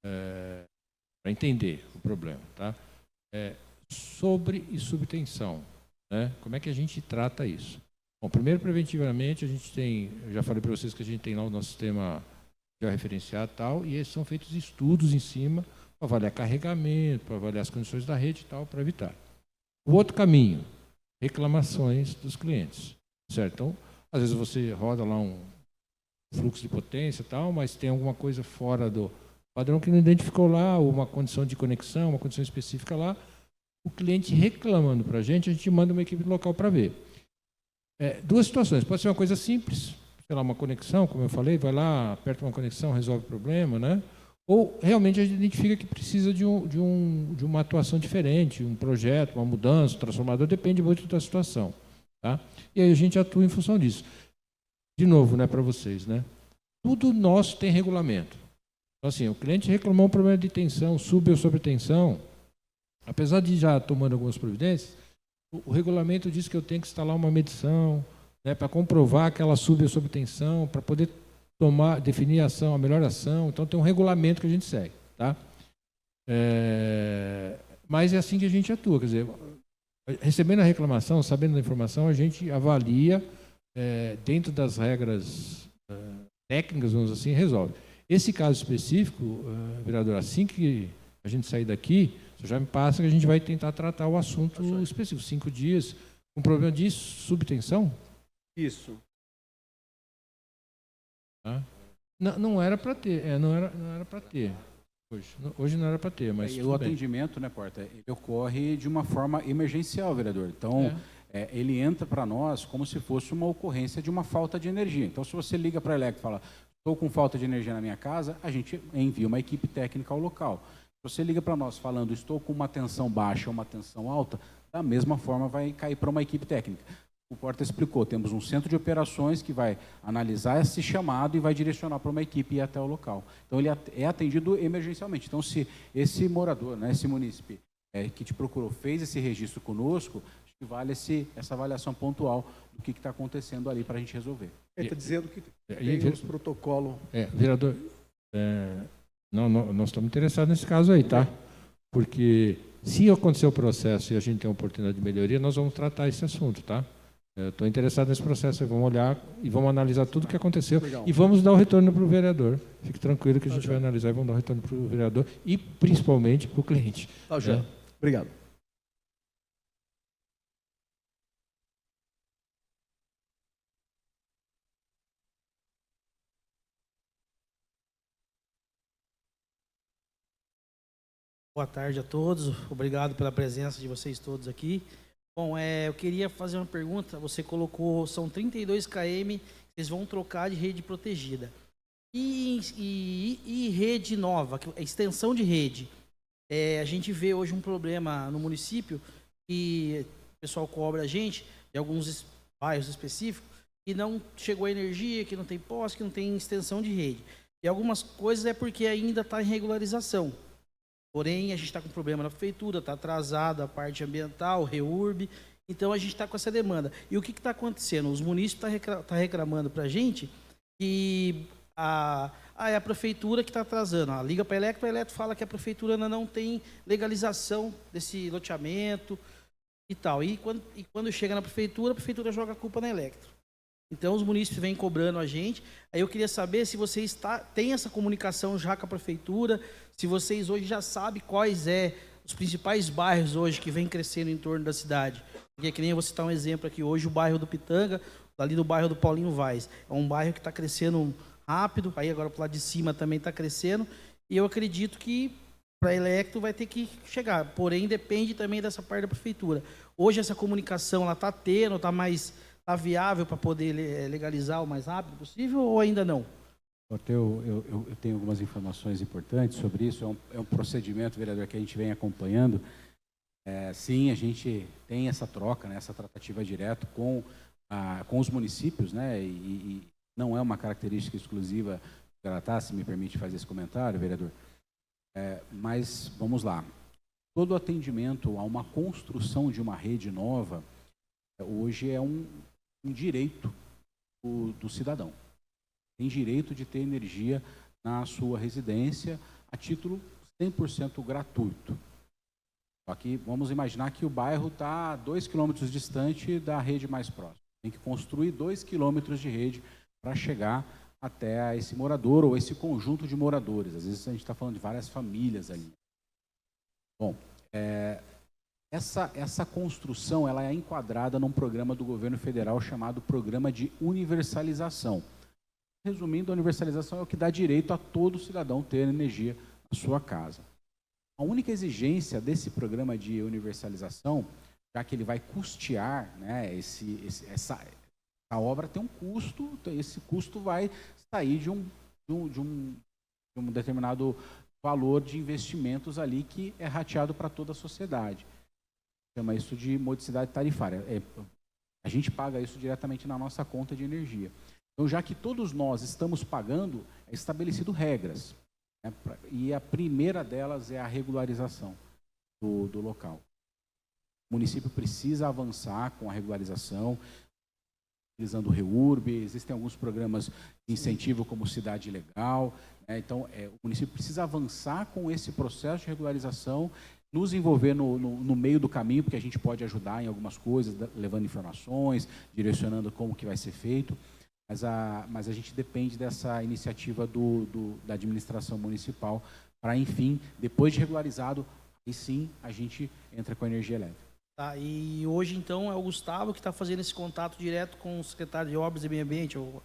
Para entender o problema. Tá? Sobre e subtensão, né? Como é que a gente trata isso? Bom, primeiro, preventivamente, a gente tem, eu já falei para vocês que a gente tem lá o nosso sistema georreferenciado e tal, e esses são feitos estudos em cima para avaliar carregamento, para avaliar as condições da rede e tal, para evitar. O outro caminho, reclamações dos clientes, certo? Então, às vezes você roda lá um fluxo de potência e tal, mas tem alguma coisa fora do padrão que não identificou lá, ou uma condição de conexão, uma condição específica lá, o cliente reclamando para a gente manda uma equipe local para ver. Duas situações, pode ser uma coisa simples, sei lá, uma conexão, como eu falei, vai lá, aperta uma conexão, resolve o problema, né? Ou realmente a gente identifica que precisa de uma atuação diferente, um projeto, uma mudança, um transformador, depende muito da situação. Tá? E aí a gente atua em função disso. De novo, né, para vocês, né? Tudo nosso tem regulamento. Então, assim, o cliente reclamou um problema de tensão, sub ou sobretensão. Apesar de já tomando algumas providências, o regulamento diz que eu tenho que instalar uma medição, né, para comprovar aquela sub ou sobretensão, para poder definir a ação, a melhor ação. Então, tem um regulamento que a gente segue. Tá? Mas é assim que a gente atua. Quer dizer, recebendo a reclamação, sabendo da informação, a gente avalia, dentro das regras técnicas, vamos assim, resolve. Esse caso específico, vereador, assim que a gente sair daqui, você já me passa que a gente vai tentar tratar o assunto específico. 5 dias, com problema de subtensão? Isso. Tá? Não era para ter, não era para ter. Hoje não era para ter, mas o atendimento, né, Porta, ele ocorre de uma forma emergencial, vereador. Então, ele entra para nós como se fosse uma ocorrência de uma falta de energia. Então, se você liga para a Electro e fala, estou com falta de energia na minha casa, a gente envia uma equipe técnica ao local. Se você liga para nós falando, estou com uma tensão baixa ou uma tensão alta, da mesma forma vai cair para uma equipe técnica. O Porta explicou, temos um centro de operações que vai analisar esse chamado e vai direcionar para uma equipe e ir até o local. Então, ele é atendido emergencialmente. Então, se esse morador, né, esse munícipe que te procurou, fez esse registro conosco, acho que vale essa avaliação pontual do que está acontecendo ali para a gente resolver. Ele está dizendo que tem os protocolos. Vereador, nós estamos interessados nesse caso aí, tá? Porque se acontecer o processo e a gente tem uma oportunidade de melhoria, nós vamos tratar esse assunto, tá? Estou interessado nesse processo, vamos olhar e vamos analisar tudo o que aconteceu. Legal. E vamos dar o retorno para o vereador. Fique tranquilo que a gente vai analisar e vamos dar o retorno para o vereador e principalmente para o cliente. Tá, já. Obrigado. Boa tarde a todos, obrigado pela presença de vocês todos aqui. Bom, eu queria fazer uma pergunta, você colocou, são 32 km, vocês vão trocar de rede protegida. E rede nova, extensão de rede. A gente vê hoje um problema no município, que o pessoal cobra a gente, de alguns bairros específicos, que não chegou a energia, que não tem poste, que não tem extensão de rede. E algumas coisas é porque ainda está em regularização. Porém, a gente está com problema na prefeitura, está atrasado a parte ambiental, REURB, então a gente está com essa demanda. E o que está acontecendo? Os munícipes estão reclamando para a gente que é a prefeitura que está atrasando. Liga para a Electro fala que a prefeitura ainda não tem legalização desse loteamento e tal. E quando chega na prefeitura, a prefeitura joga a culpa na Electro. Então, os munícipes vêm cobrando a gente. Aí eu queria saber se vocês têm essa comunicação já com a prefeitura, se vocês hoje já sabem quais os principais bairros hoje que vêm crescendo em torno da cidade. Porque, que nem eu vou citar um exemplo aqui, hoje o bairro do Pitanga, ali do bairro do Paulinho Vaz, é um bairro que está crescendo rápido, aí agora para o lado de cima também está crescendo, e eu acredito que para a Electro vai ter que chegar, porém depende também dessa parte da prefeitura. Hoje essa comunicação ela está tendo, está viável para poder legalizar o mais rápido possível ou ainda não? Eu tenho algumas informações importantes sobre isso. É um procedimento, vereador, que a gente vem acompanhando. Sim, a gente tem essa troca, né, essa tratativa direta com os municípios, né, e não é uma característica exclusiva do Garatá, se me permite fazer esse comentário, vereador. Mas vamos lá. Todo atendimento a uma construção de uma rede nova hoje é um direito do cidadão. Tem direito de ter energia na sua residência a título 100% gratuito. Só que vamos imaginar que o bairro está 2 quilômetros distante da rede mais próxima. Tem que construir 2 quilômetros de rede para chegar até esse morador ou esse conjunto de moradores. Às vezes a gente está falando de várias famílias ali. Bom, essa construção ela é enquadrada num programa do governo federal chamado Programa de Universalização. Resumindo, a universalização é o que dá direito a todo cidadão ter energia na sua casa. A única exigência desse programa de universalização, já que ele vai custear, né, essa obra tem um custo, esse custo vai sair de um determinado valor de investimentos ali que é rateado para toda a sociedade. Chama isso de modicidade tarifária. A gente paga isso diretamente na nossa conta de energia. Então, já que todos nós estamos pagando, é estabelecido regras. né? E a primeira delas é a regularização do local. O município precisa avançar com a regularização, utilizando o REURB, existem alguns programas de incentivo como Cidade Legal, né? Então, o município precisa avançar com esse processo de regularização, nos envolver no meio do caminho, porque a gente pode ajudar em algumas coisas, levando informações, direcionando como que vai ser feito, mas a gente depende dessa iniciativa da administração municipal para, enfim, depois de regularizado, aí sim a gente entra com a energia elétrica. Tá, e hoje, então, é o Gustavo que está fazendo esse contato direto com o secretário de Obras e Meio Ambiente? Vou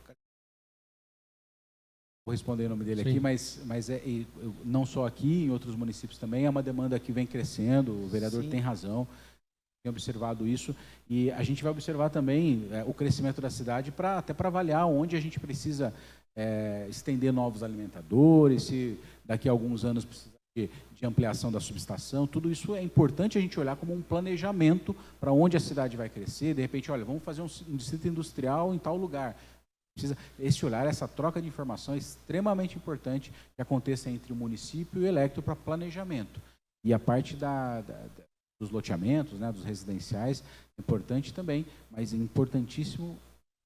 responder o nome dele Sim. aqui, mas não só aqui, em outros municípios também, é uma demanda que vem crescendo, o vereador Sim. tem razão, tem observado isso, e a gente vai observar também o crescimento da cidade até para avaliar onde a gente precisa estender novos alimentadores, se daqui a alguns anos precisa de ampliação da subestação, tudo isso é importante a gente olhar como um planejamento para onde a cidade vai crescer, de repente, olha, vamos fazer um distrito industrial em tal lugar. Esse olhar, essa troca de informação é extremamente importante que aconteça entre o município e o Electro para planejamento. E a parte dos loteamentos, né, dos residenciais, é importante também, mas é importantíssimo,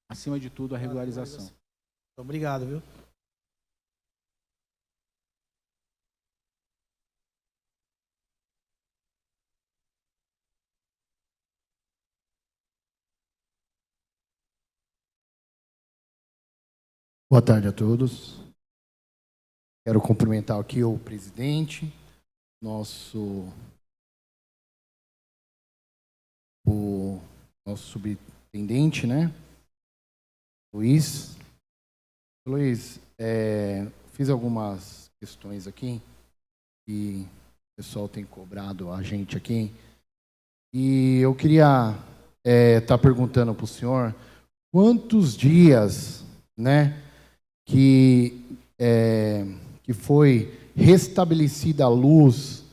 acima de tudo, a regularização. Então, obrigado, viu? Boa tarde a todos. Quero cumprimentar aqui o presidente, o nosso subintendente, né? Luiz. Luiz, fiz algumas questões aqui que o pessoal tem cobrado a gente aqui. E eu queria estar perguntando para o senhor quantos dias, né, que foi restabelecida a luz,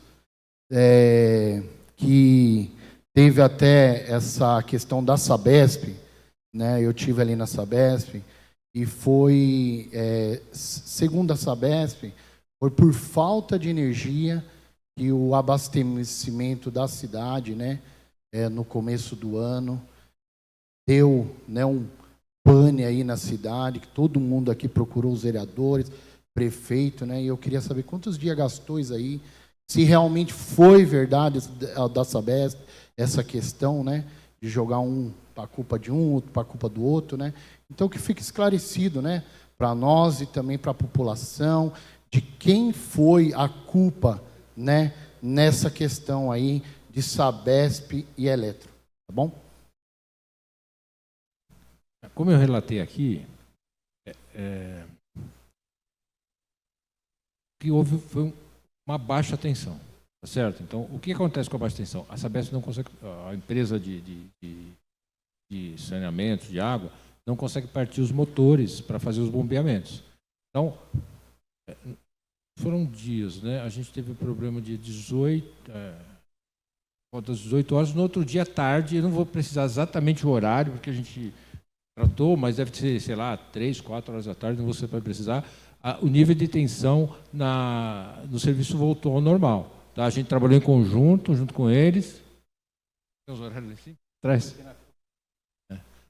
que teve até essa questão da Sabesp, né? Eu tive ali na Sabesp e foi, segundo a Sabesp, foi por falta de energia que o abastecimento da cidade, né, no começo do ano, deu, né, um pane aí na cidade, que todo mundo aqui procurou os vereadores, prefeito, né? E eu queria saber quantos dias gastou isso aí, se realmente foi verdade da Sabesp, essa questão, né, de jogar um para a culpa de um, outro para a culpa do outro, né? Então que fique esclarecido, né, para nós e também para a população, de quem foi a culpa, né, nessa questão aí de Sabesp e Eletro, tá bom? Como eu relatei aqui, o que houve foi uma baixa tensão, tá certo? Então, o que acontece com a baixa tensão? A Sabesp não consegue, a empresa de saneamento, de água, não consegue partir os motores para fazer os bombeamentos. Então, foram dias, né? A gente teve problema de 18 horas, no outro dia à tarde, eu não vou precisar exatamente o horário, porque a gente tratou, mas deve ser, sei lá, 3, 4 horas da tarde, não você vai precisar. O nível de tensão no serviço voltou ao normal. Tá? A gente trabalhou em conjunto, junto com eles. Tem os horários assim? Traz.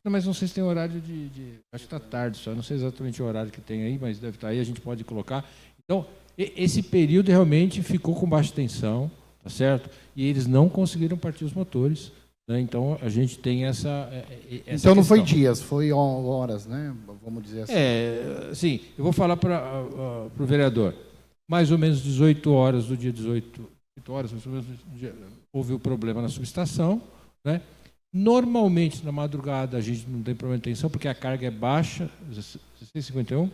Não, mas não sei se tem horário acho que está tarde só, não sei exatamente o horário que tem aí, mas deve estar aí, a gente pode colocar. Então, esse período realmente ficou com baixa tensão, tá certo? E eles não conseguiram partir os motores. Então, a gente tem essa então, não questão. foi dias, foi horas, né? Vamos dizer assim. Sim, eu vou falar para o vereador. Mais ou menos 18 horas do dia 18 horas, mais ou menos, houve o problema na subestação, né? Normalmente, na madrugada, a gente não tem problema de tensão, porque a carga é baixa, 1651,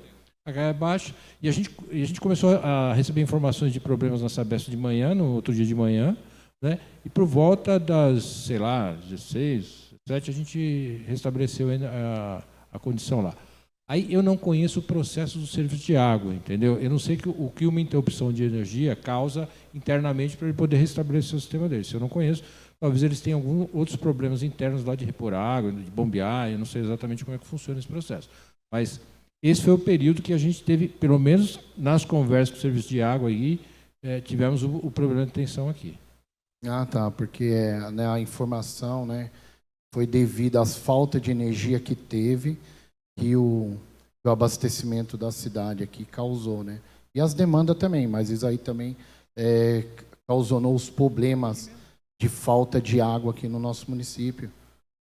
a carga é baixa, e a gente começou a receber informações de problemas na Sabesp de manhã, no outro dia de manhã, né? E por volta das, sei lá, 16, 17, a gente restabeleceu a condição lá. Aí eu não conheço o processo do serviço de água, entendeu? Eu não sei o que uma interrupção de energia causa internamente para ele poder restabelecer o sistema dele. Se eu não conheço, talvez eles tenham alguns outros problemas internos lá de repor água, de bombear, eu não sei exatamente como é que funciona esse processo. Mas esse foi o período que a gente teve, pelo menos nas conversas com o serviço de água aí, tivemos o problema de tensão aqui. Ah, tá, porque né, a informação, né, foi devido às faltas de energia que teve que o abastecimento da cidade aqui causou, né? E as demandas também, mas isso aí também causou os problemas de falta de água aqui no nosso município,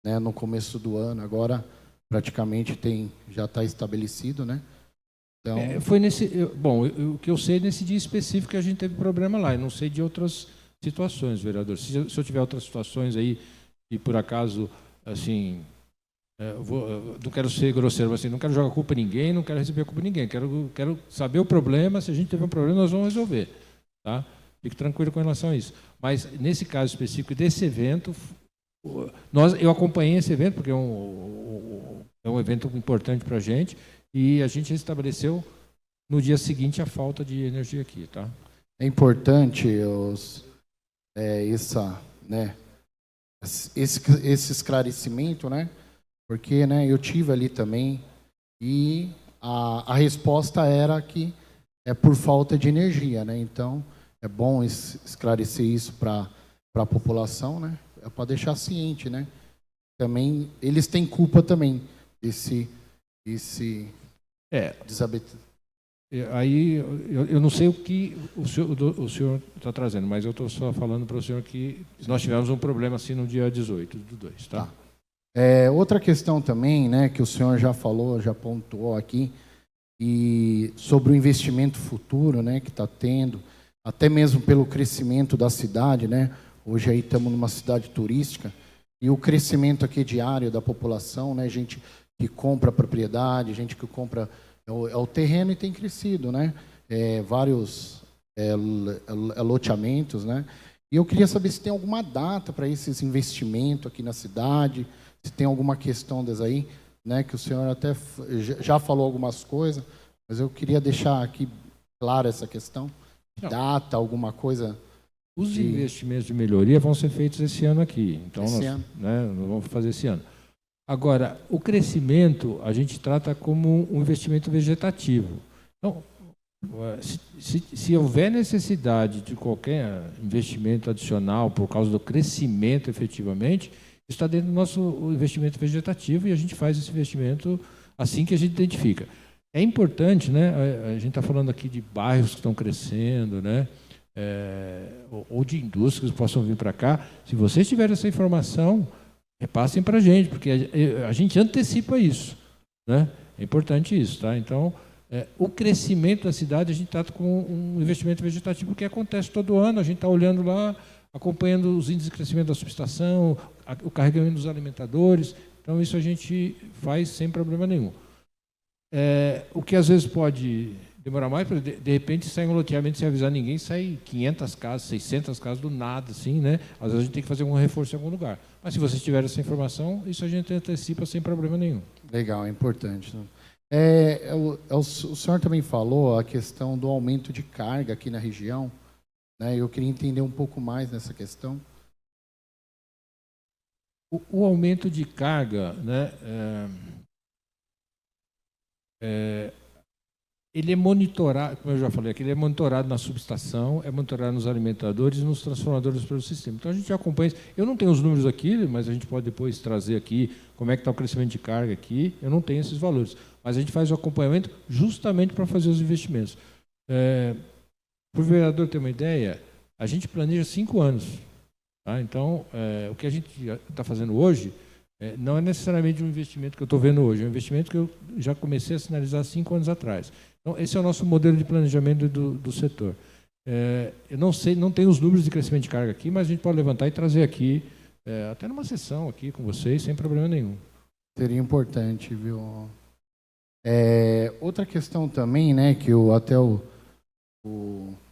né, no começo do ano. Agora, praticamente, já está estabelecido, né? Então... foi nesse... Bom, o que eu sei nesse dia específico que a gente teve problema lá. Eu não sei de outras situações, vereador. Se eu tiver outras situações aí, e por acaso, assim... não quero ser grosseiro, mas assim, não quero jogar culpa em ninguém, não quero receber a culpa de ninguém. Quero saber o problema. Se a gente teve um problema, nós vamos resolver. Tá? Fique tranquilo com relação a isso. Mas, nesse caso específico desse evento, eu acompanhei esse evento, porque é um evento importante para a gente, e a gente estabeleceu no dia seguinte a falta de energia aqui. Tá? É importante esse esclarecimento, né? Porque, né, eu tive ali também e a resposta era que é por falta de energia, né? Então, é bom esclarecer isso para a população, né? É para deixar ciente, né? Também, eles têm culpa também desse desabastecimento. Aí, eu não sei o que o senhor está trazendo, mas eu estou só falando para o senhor que nós tivemos um problema assim no dia 18/2, tá? Outra questão também, né, que o senhor já falou, já pontuou aqui, e sobre o investimento futuro, né, que está tendo, até mesmo pelo crescimento da cidade, né? Hoje aí estamos numa cidade turística, e o crescimento aqui diário da população, né, gente que compra propriedade, gente que compra o terreno e tem crescido, né? Vários loteamentos, né? E eu queria saber se tem alguma data para esses investimentos aqui na cidade, se tem alguma questão dessa aí, né, que o senhor até já falou algumas coisas, mas eu queria deixar aqui clara essa questão. Data, alguma coisa. Os investimentos de melhoria vão ser feitos esse ano aqui. Então, nós vamos fazer esse ano. Agora, o crescimento a gente trata como um investimento vegetativo. Então, se houver necessidade de qualquer investimento adicional por causa do crescimento efetivamente, está dentro do nosso investimento vegetativo e a gente faz esse investimento assim que a gente identifica. É importante, né? A gente está falando aqui de bairros que estão crescendo, né? Ou de indústrias que possam vir para cá. Se vocês tiverem essa informação, repassem para a gente, porque a gente antecipa isso, né? É importante isso, tá? Então, o crescimento da cidade a gente trata com um investimento vegetativo que acontece todo ano. A gente está olhando lá, acompanhando os índices de crescimento da subestação, o carregamento dos alimentadores. Então, isso a gente faz sem problema nenhum. O que às vezes pode demorar mais, de repente sai um loteamento sem avisar ninguém, sai 500 casas, 600 casas do nada, assim, né? Às vezes a gente tem que fazer um reforço em algum lugar. Mas se vocês tiverem essa informação, isso a gente antecipa sem problema nenhum. Legal, é importante. O senhor também falou a questão do aumento de carga aqui na região, né? Eu queria entender um pouco mais nessa questão. O aumento de carga, né? Ele é monitorado, como eu já falei aqui, ele é monitorado na subestação, é monitorado nos alimentadores e nos transformadores pelo sistema. Então a gente acompanha isso. Eu não tenho os números aqui, mas a gente pode depois trazer aqui como é que está o crescimento de carga aqui. Eu não tenho esses valores, mas a gente faz o acompanhamento justamente para fazer os investimentos. Para o vereador ter uma ideia, a gente planeja 5 anos. Tá? Então, o que a gente está fazendo hoje não é necessariamente um investimento que eu estou vendo hoje, é um investimento que eu já comecei a sinalizar 5 anos atrás. Então, esse é o nosso modelo de planejamento do setor. Eu não sei, não tenho os números de crescimento de carga aqui, mas a gente pode levantar e trazer aqui, até numa sessão aqui com vocês, sem problema nenhum. Seria importante, viu? Outra questão também, né, que até o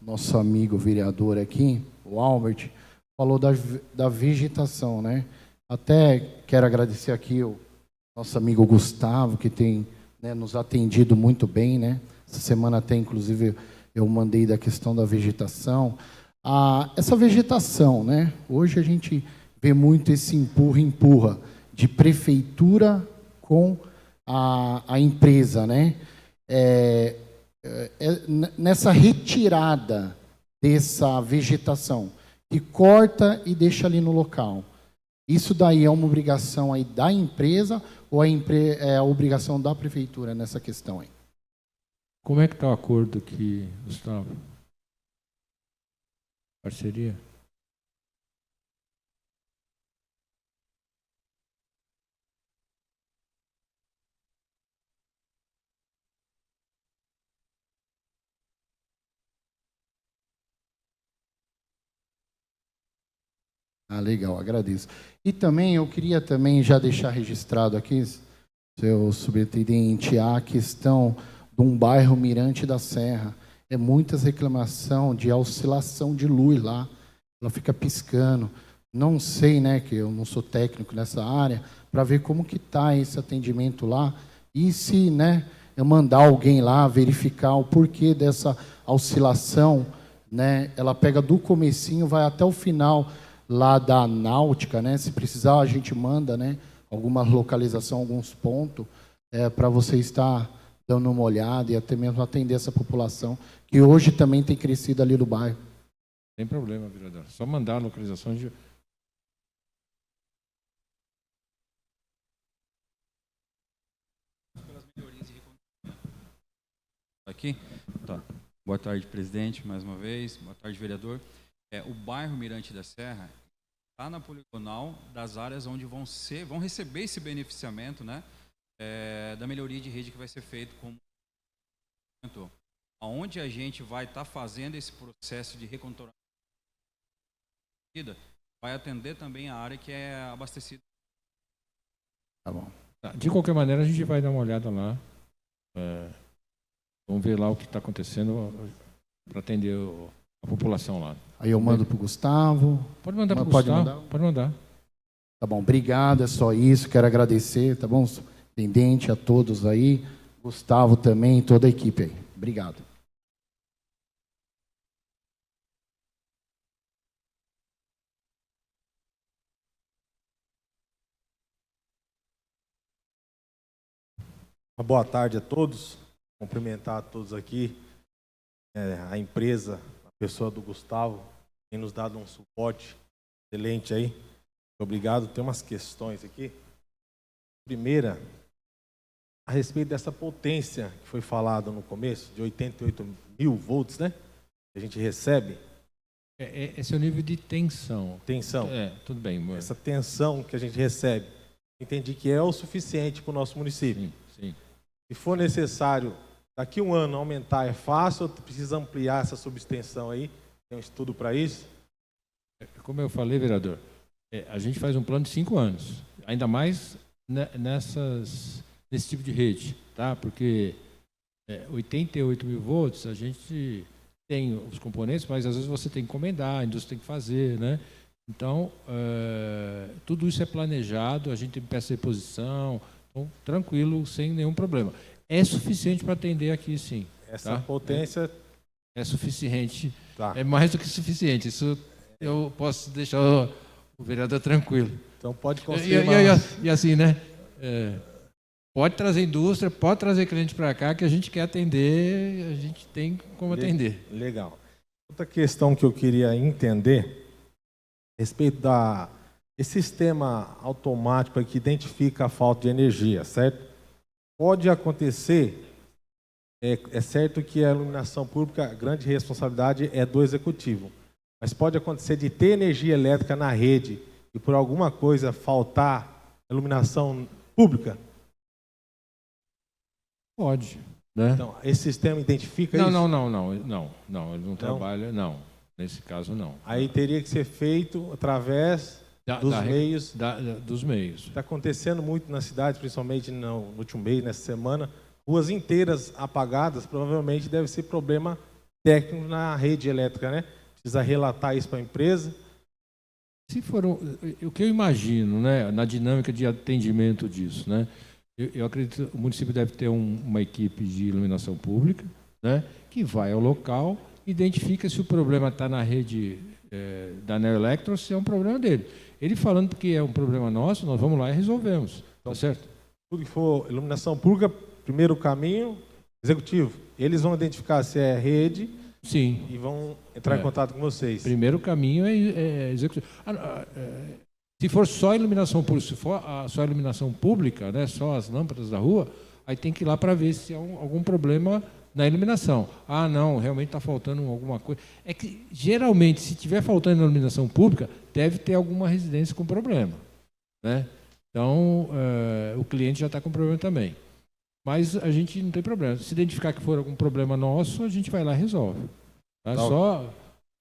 nosso amigo vereador aqui, o Albert, falou da vegetação, né? Até quero agradecer aqui o nosso amigo Gustavo, que tem, né, nos atendido muito bem, né? Essa semana até, inclusive, eu mandei da questão da vegetação. Essa vegetação, né? Hoje a gente vê muito esse empurra de prefeitura com a empresa, né? nessa retirada dessa vegetação, que corta e deixa ali no local. Isso daí é uma obrigação aí da empresa ou é a obrigação da prefeitura nessa questão aí? Como é que está o acordo aqui, Gustavo? Parceria? Ah, legal, agradeço. E também eu queria também já deixar registrado aqui, seu subintendente, a questão de um bairro Mirante da Serra. É muitas reclamação de oscilação de luz lá, ela fica piscando. Não sei, né, que eu não sou técnico nessa área, para ver como que está esse atendimento lá e se, né, eu mandar alguém lá verificar o porquê dessa oscilação, né, ela pega do comecinho, vai até o final lá da náutica, né, se precisar a gente manda, né, alguma localização, alguns pontos, para você estar dando uma olhada e até mesmo atender essa população, que hoje também tem crescido ali no bairro. Sem problema, vereador. Só mandar a localização de... Aqui? Tá. Boa tarde, presidente, mais uma vez. Boa tarde, vereador. O bairro Mirante da Serra está na poligonal das áreas onde vão receber esse beneficiamento, né, da melhoria de rede que vai ser feito, como comentou. Aonde a gente vai estar fazendo esse processo de recontornamento, vai atender também a área que é abastecida. Tá bom. De qualquer maneira, a gente vai dar uma olhada lá. Vamos ver lá o que está acontecendo para atender a população lá. Aí eu mando para o Gustavo. Pode mandar para o Pode Gustavo. mandar? Pode mandar. Tá bom, obrigado, é só isso. Quero agradecer, tá bom? Intendente, a todos aí. Gustavo também, toda a equipe aí. Obrigado. Uma boa tarde a todos. Cumprimentar a todos aqui, a empresa, a pessoa do Gustavo, tem nos dado um suporte excelente aí. Obrigado. Tem umas questões aqui. Primeira, a respeito dessa potência que foi falado no começo, de 88 mil volts, né? Que a gente recebe. Esse é o nível de tensão. Tensão. Tudo bem. Mano. Essa tensão que a gente recebe, entendi que é o suficiente para o nosso município. Sim, sim. Se for necessário, daqui a um ano aumentar, é fácil ou precisa ampliar essa subextensão aí? Tem um estudo para isso? Como eu falei, vereador, a gente faz um plano de 5 anos, ainda mais nesse tipo de rede, tá? Porque 88 mil volts, a gente tem os componentes, mas às vezes você tem que encomendar, a indústria tem que fazer, né? Então, tudo isso é planejado, a gente tem peça de reposição, então, tranquilo, sem nenhum problema. É suficiente para atender aqui, sim. Essa tá? potência... É suficiente. Tá. É mais do que suficiente. Isso eu posso deixar o vereador tranquilo. Então, pode confirmar. E assim, né? Pode trazer indústria, pode trazer cliente para cá, que a gente quer atender, a gente tem como atender. Legal. Outra questão que eu queria entender, a respeito esse sistema automático que identifica a falta de energia, certo? Pode acontecer, é certo que a iluminação pública, a grande responsabilidade é do executivo, mas pode acontecer de ter energia elétrica na rede e por alguma coisa faltar iluminação pública? Pode. Né? Então, esse sistema identifica não, isso? Não, ele não trabalha, não. Nesse caso, não. Aí teria que ser feito através dos meios. Está acontecendo muito na cidade, principalmente no último mês, nessa semana, ruas inteiras apagadas, provavelmente deve ser problema técnico na rede elétrica, né? Precisa relatar isso para a empresa. Se for o que eu imagino, né, na dinâmica de atendimento disso, né? Eu acredito que o município deve ter uma equipe de iluminação pública, né, que vai ao local, identifica se o problema está na rede da Neoelectro ou se é um problema dele. Ele falando que é um problema nosso, nós vamos lá e resolvemos. Então, tá certo? Tudo que for iluminação pública, primeiro caminho, Executivo, eles vão identificar se é rede Sim. e vão entrar em contato com vocês. Primeiro caminho é executivo. Se for só iluminação pública, se for só iluminação pública, né, só as lâmpadas da rua, aí tem que ir lá para ver se há algum problema na iluminação. Ah, não, realmente está faltando alguma coisa. É que, geralmente, se estiver faltando na iluminação pública, deve ter alguma residência com problema, né? Então, o cliente já está com problema também. Mas a gente não tem problema. Se identificar que for algum problema nosso, a gente vai lá e resolve. Tá? Só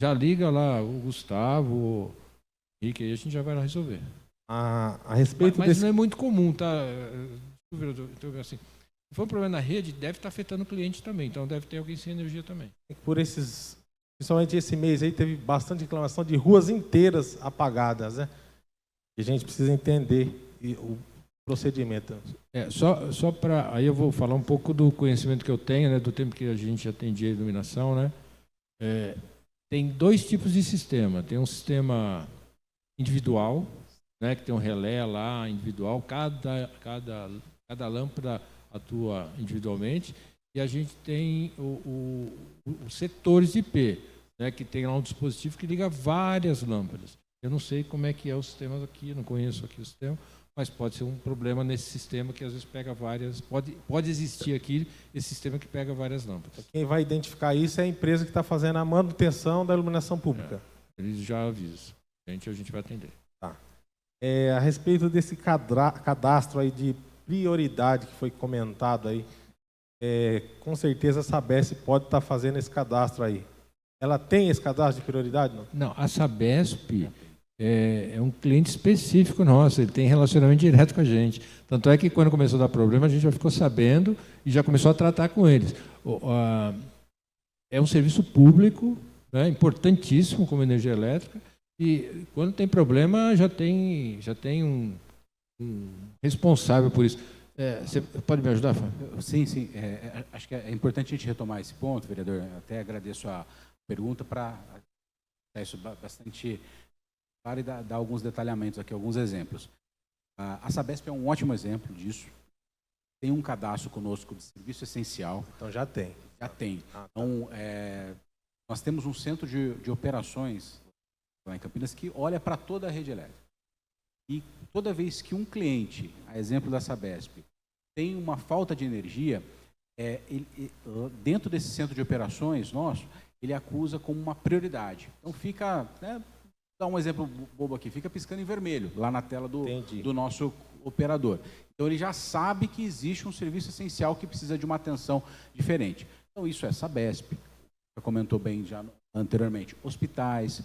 já liga lá o Gustavo, o Henrique, aí a gente já vai lá resolver. A respeito mas desse... não é muito comum, tá? Assim, se for um problema na rede, deve estar afetando o cliente também. Então, deve ter alguém sem energia também. Por esses... Principalmente esse mês aí, teve bastante reclamação de ruas inteiras apagadas, né? E a gente precisa entender o procedimento. Só para... Aí eu vou falar um pouco do conhecimento que eu tenho, né, do tempo que a gente atendia a iluminação, né? Tem dois tipos de sistema. Tem um sistema individual, né, que tem um relé lá individual, cada lâmpada atua individualmente, e a gente tem os setores de IP, né, que tem lá um dispositivo que liga várias lâmpadas. Eu não sei como é que é o sistema aqui, não conheço aqui o sistema, mas pode ser um problema nesse sistema que às vezes pega várias... Pode existir aqui esse sistema que pega várias lâmpadas. Quem vai identificar isso é a empresa que está fazendo a manutenção da iluminação pública. Eles já avisam. A gente vai atender. Tá. A respeito desse cadastro aí de prioridade que foi comentado aí, com certeza a Sabesp pode estar fazendo esse cadastro aí. Ela tem esse cadastro de prioridade? Não, a Sabesp é um cliente específico nosso, ele tem relacionamento direto com a gente. Tanto é que quando começou a dar problema, a gente já ficou sabendo e já começou a tratar com eles. É um serviço público, né, importantíssimo como energia elétrica, e quando tem problema já tem um responsável por isso. Você pode me ajudar, Fábio? Sim. Acho que é importante a gente retomar esse ponto, vereador. Até agradeço a pergunta para isso bastante claro e dar alguns detalhamentos aqui, alguns exemplos. A Sabesp é um ótimo exemplo disso. Tem um cadastro conosco de serviço essencial. Então já tem. Já tem. Então, nós temos um centro de operações lá em Campinas que olha para toda a rede elétrica. E toda vez que um cliente, a exemplo da Sabesp, tem uma falta de energia, dentro desse centro de operações nosso, ele acusa como uma prioridade. Então fica, dar um exemplo bobo aqui, fica piscando em vermelho lá na tela do nosso operador. Então ele já sabe que existe um serviço essencial que precisa de uma atenção diferente. Então isso é Sabesp, já comentou bem já anteriormente, hospitais,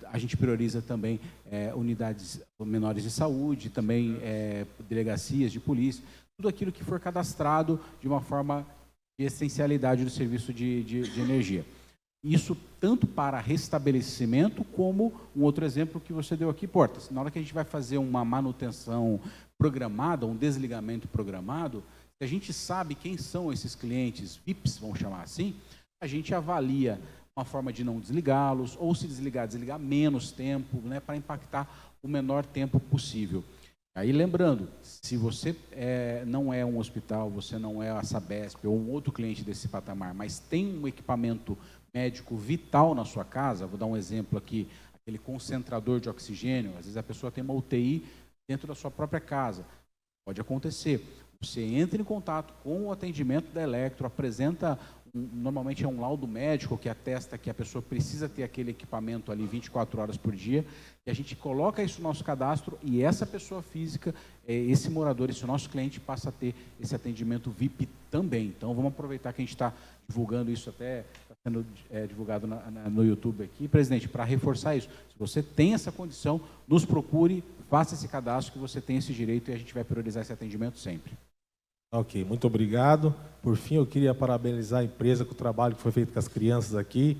a gente prioriza também unidades menores de saúde, também delegacias de polícia, tudo aquilo que for cadastrado de uma forma de essencialidade do serviço de energia. Isso tanto para restabelecimento como um outro exemplo que você deu aqui, portas. Na hora que a gente vai fazer uma manutenção programada, um desligamento programado, se a gente sabe quem são esses clientes VIPs, vamos chamar assim, a gente avalia uma forma de não desligá-los, ou se desligar menos tempo, para impactar o menor tempo possível. Aí lembrando, se você não é um hospital, você não é a Sabesp ou um outro cliente desse patamar, mas tem um equipamento médico vital na sua casa, vou dar um exemplo aqui, aquele concentrador de oxigênio, às vezes a pessoa tem uma UTI dentro da sua própria casa, pode acontecer. Você entra em contato com o atendimento da Electro, apresenta, normalmente é um laudo médico que atesta que a pessoa precisa ter aquele equipamento ali 24 horas por dia, e a gente coloca isso no nosso cadastro e essa pessoa física, esse morador, esse nosso cliente passa a ter esse atendimento VIP também. Então vamos aproveitar que a gente está divulgando isso, até está sendo divulgado no YouTube aqui, presidente, para reforçar isso. Se você tem essa condição, nos procure, faça esse cadastro que você tem esse direito e a gente vai priorizar esse atendimento sempre. Ok, muito obrigado. Por fim, eu queria parabenizar a empresa com o trabalho que foi feito com as crianças aqui,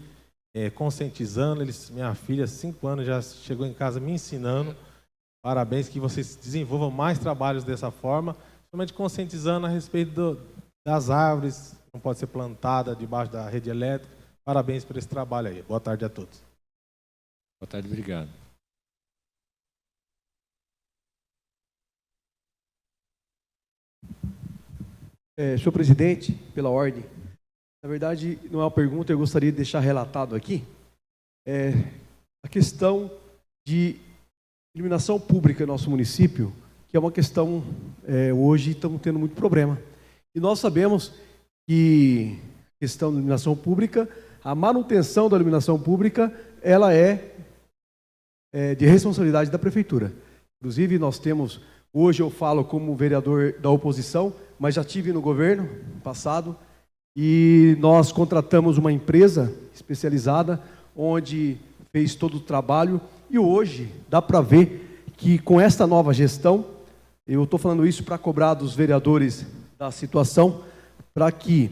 conscientizando eles. Minha filha, 5 anos, já chegou em casa me ensinando. Parabéns, que vocês desenvolvam mais trabalhos dessa forma, principalmente conscientizando a respeito das árvores, que não pode ser plantada debaixo da rede elétrica. Parabéns por esse trabalho aí. Boa tarde a todos. Boa tarde, obrigado. Senhor presidente, pela ordem, na verdade, não é uma pergunta, eu gostaria de deixar relatado aqui, a questão de iluminação pública no nosso município, que é uma questão, hoje estamos tendo muito problema. E nós sabemos que a questão da iluminação pública, a manutenção da iluminação pública, ela é de responsabilidade da prefeitura. Inclusive, nós temos, hoje eu falo como vereador da oposição, mas já tive no governo passado, e nós contratamos uma empresa especializada, onde fez todo o trabalho, e hoje dá para ver que com esta nova gestão, eu estou falando isso para cobrar dos vereadores da situação, para que,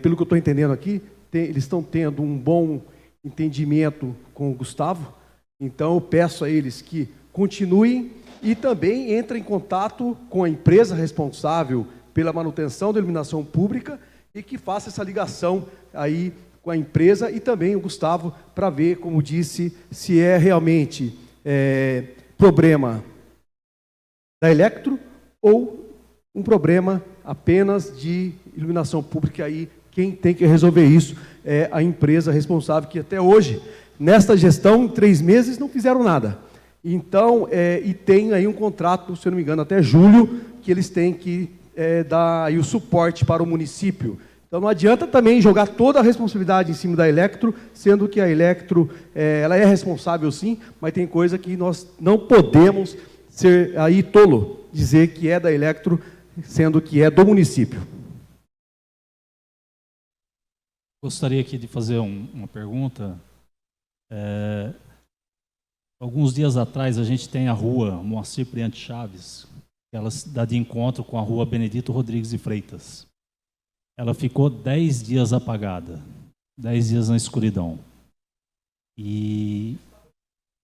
pelo que eu estou entendendo aqui, eles estão tendo um bom entendimento com o Gustavo, então eu peço a eles que continuem e também entrem em contato com a empresa responsável pela manutenção da iluminação pública e que faça essa ligação aí com a empresa e também o Gustavo para ver, como disse, se é realmente problema da Electro ou um problema apenas de iluminação pública. Aí quem tem que resolver isso é a empresa responsável, que até hoje, nesta gestão, em 3 meses, não fizeram nada. Então, e tem aí um contrato, se eu não me engano, até julho, que eles têm que dar aí o suporte para o município. Então não adianta também jogar toda a responsabilidade em cima da Electro, sendo que a Electro, ela é responsável sim, mas tem coisa que nós não podemos ser aí tolo, dizer que é da Electro, sendo que é do município. Gostaria aqui de fazer uma pergunta. Alguns dias atrás a gente tem a rua Moacir Priante Chaves, que ela dá de encontro com a rua Benedito Rodrigues de Freitas. Ela ficou 10 dias apagada, 10 dias na escuridão.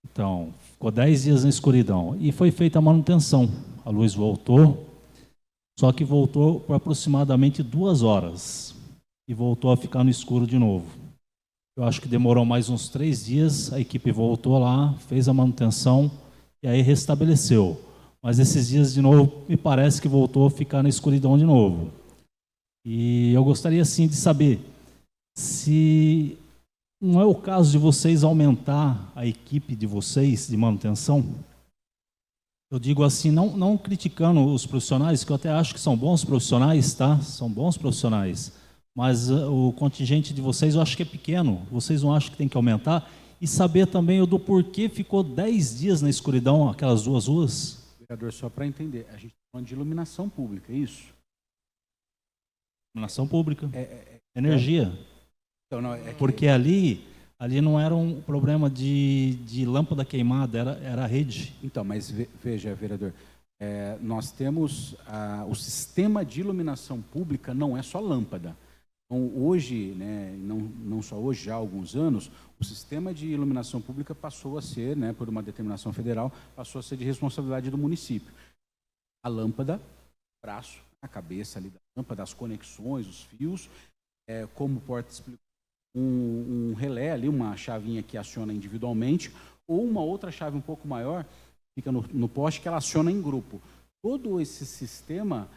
Então, ficou 10 dias na escuridão. E foi feita a manutenção. A luz voltou, só que voltou por aproximadamente 2 horas. E voltou a ficar no escuro de novo. Eu acho que demorou mais uns 3 dias, a equipe voltou lá, fez a manutenção e aí restabeleceu. Mas esses dias de novo, me parece que voltou a ficar na escuridão de novo. E eu gostaria, sim, de saber se não é o caso de vocês aumentar a equipe de vocês de manutenção. Eu digo assim, não criticando os profissionais, que eu até acho que são bons profissionais, tá? São bons profissionais. Mas o contingente de vocês eu acho que é pequeno. Vocês não acham que tem que aumentar? E saber também do porquê ficou 10 dias na escuridão aquelas 2 ruas? Vereador, só para entender, a gente está falando de iluminação pública, é isso? Iluminação pública. Energia. Então, não, porque ali não era um problema de lâmpada queimada, era a rede. Então, mas veja, vereador, nós temos o sistema de iluminação pública, não é só lâmpada. Então, hoje, né, não só hoje, já há alguns anos, o sistema de iluminação pública passou a ser, né, por uma determinação federal, passou a ser de responsabilidade do município. A lâmpada, o braço, a cabeça ali da lâmpada, as conexões, os fios, como o Porta explicou, um relé ali, uma chavinha que aciona individualmente, ou uma outra chave um pouco maior, fica no poste, que ela aciona em grupo. Todo esse sistema,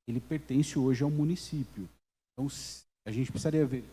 ele pertence hoje ao município. Então, a gente precisaria ver,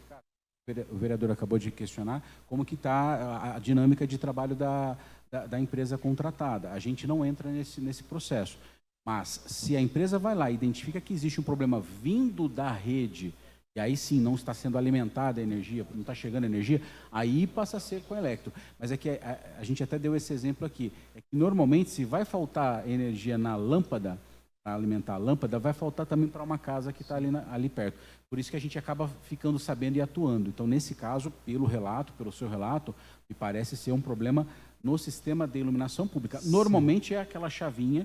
o vereador acabou de questionar, como que está a dinâmica de trabalho da empresa contratada. A gente não entra nesse processo. Mas, se a empresa vai lá e identifica que existe um problema vindo da rede, e aí sim não está sendo alimentada a energia, não está chegando a energia, aí passa a ser com a Electro. Mas é que a gente até deu esse exemplo aqui. É que normalmente, se vai faltar energia na lâmpada, para alimentar a lâmpada, vai faltar também para uma casa que está ali perto. Por isso que a gente acaba ficando sabendo e atuando. Então, nesse caso, pelo seu relato, me parece ser um problema no sistema de iluminação pública. Sim. Normalmente é aquela chavinha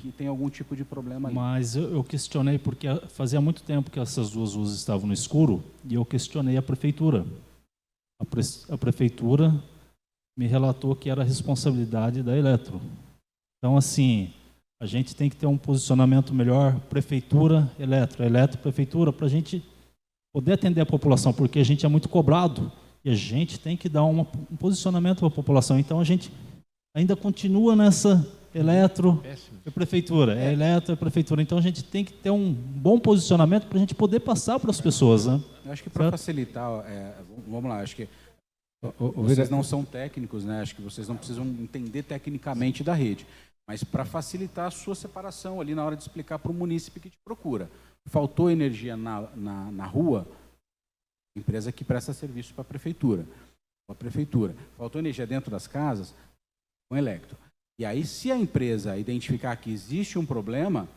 que tem algum tipo de problema ali. Mas eu questionei, porque fazia muito tempo que essas 2 luzes estavam no escuro, e eu questionei a prefeitura. A prefeitura me relatou que era responsabilidade da Electro. Então, assim, a gente tem que ter um posicionamento melhor, prefeitura, Electro, prefeitura, para a gente poder atender a população, porque a gente é muito cobrado e a gente tem que dar um posicionamento para a população. Então, a gente ainda continua nessa eletro Péssimo. e prefeitura. É eletro e prefeitura. Então a gente tem que ter um bom posicionamento para a gente poder passar para as pessoas, né? Eu acho que para Certo? facilitar, vamos lá, acho que O vocês não são técnicos, né? Acho que vocês não precisam entender tecnicamente da rede, mas para facilitar a sua separação ali na hora de explicar para o munícipe que te procura. Faltou energia na rua, empresa que presta serviço para a prefeitura. Faltou energia dentro das casas, com eletro. E aí, se a empresa identificar que existe um problema,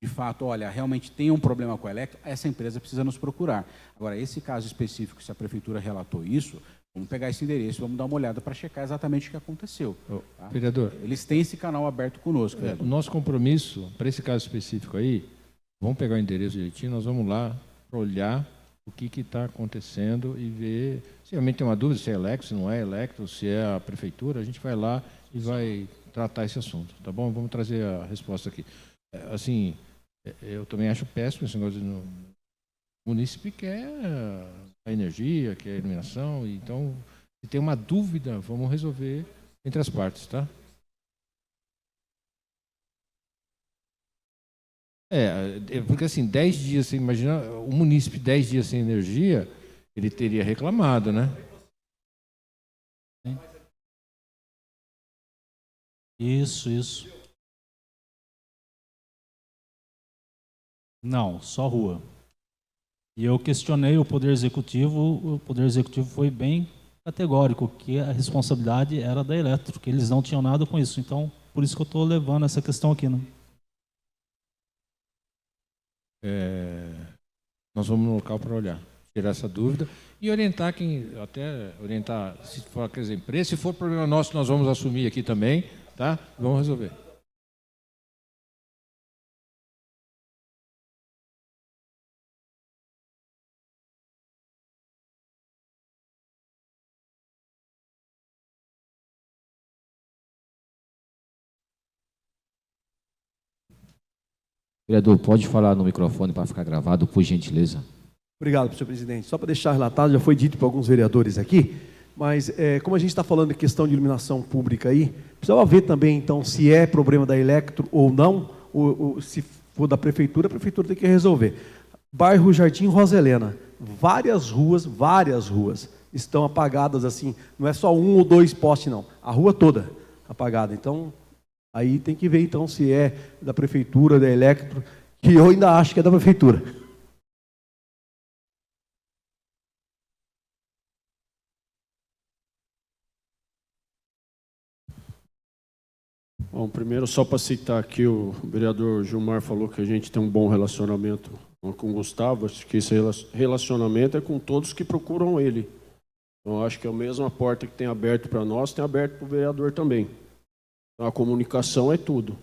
de fato, olha, realmente tem um problema com o eletro, essa empresa precisa nos procurar. Agora, esse caso específico, se a prefeitura relatou isso, vamos pegar esse endereço, vamos dar uma olhada para checar exatamente o que aconteceu. Tá? Vereador, Eles têm esse canal aberto conosco. o nosso compromisso, para esse caso específico aí, vamos pegar o endereço direitinho, nós vamos lá para olhar o que está acontecendo e ver. Se realmente tem uma dúvida se é electro, se não é electro, se é a prefeitura, a gente vai lá e vai tratar esse assunto, tá bom? Vamos trazer a resposta aqui. Assim, eu também acho péssimo esse negócio de o munícipe quer a energia, quer a iluminação, então, se tem uma dúvida, vamos resolver entre as partes, tá? Porque assim, 10 dias, você imagina, o munícipe 10 dias sem energia, ele teria reclamado, né? Isso. Não, só rua. E eu questionei o Poder Executivo foi bem categórico, que a responsabilidade era da Eletro, que eles não tinham nada com isso. Então, por isso que eu estou levando essa questão aqui, né? Nós vamos no local para olhar, tirar essa dúvida e orientar se for, quer dizer, empresa, se for problema nosso, nós vamos assumir aqui também, tá? Vamos resolver. Vereador, pode falar no microfone para ficar gravado, por gentileza. Obrigado, senhor presidente. Só para deixar relatado, já foi dito por alguns vereadores aqui, mas como a gente está falando de questão de iluminação pública aí, precisava ver também, então, se é problema da Electro ou não, ou se for da prefeitura, a prefeitura tem que resolver. Bairro Jardim Rosa Helena, várias ruas estão apagadas assim, não é só 1 ou 2 postes, não, a rua toda apagada. Então, aí tem que ver, então, se é da prefeitura, da Electro, que eu ainda acho que é da prefeitura. Bom, primeiro, só para citar aqui, o vereador Gilmar falou que a gente tem um bom relacionamento com o Gustavo. Acho que esse relacionamento é com todos que procuram ele. Então, acho que a mesma porta que tem aberto para nós, tem aberto para o vereador também. Então, a comunicação é tudo.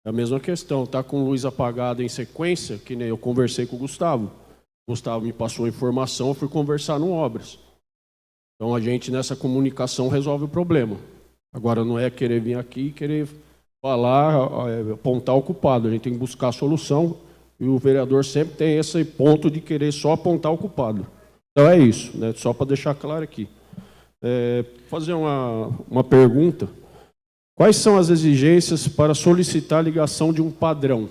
É a mesma questão, está com luz apagada em sequência, que nem eu conversei com o Gustavo. O Gustavo me passou a informação, eu fui conversar no Obras. Então, a gente, nessa comunicação, resolve o problema. Agora, não é querer vir aqui e querer falar, apontar o culpado. A gente tem que buscar a solução e o vereador sempre tem esse ponto de querer só apontar o culpado. Então, é isso, né? Só para deixar claro aqui. Fazer uma pergunta. Quais são as exigências para solicitar a ligação de um padrão?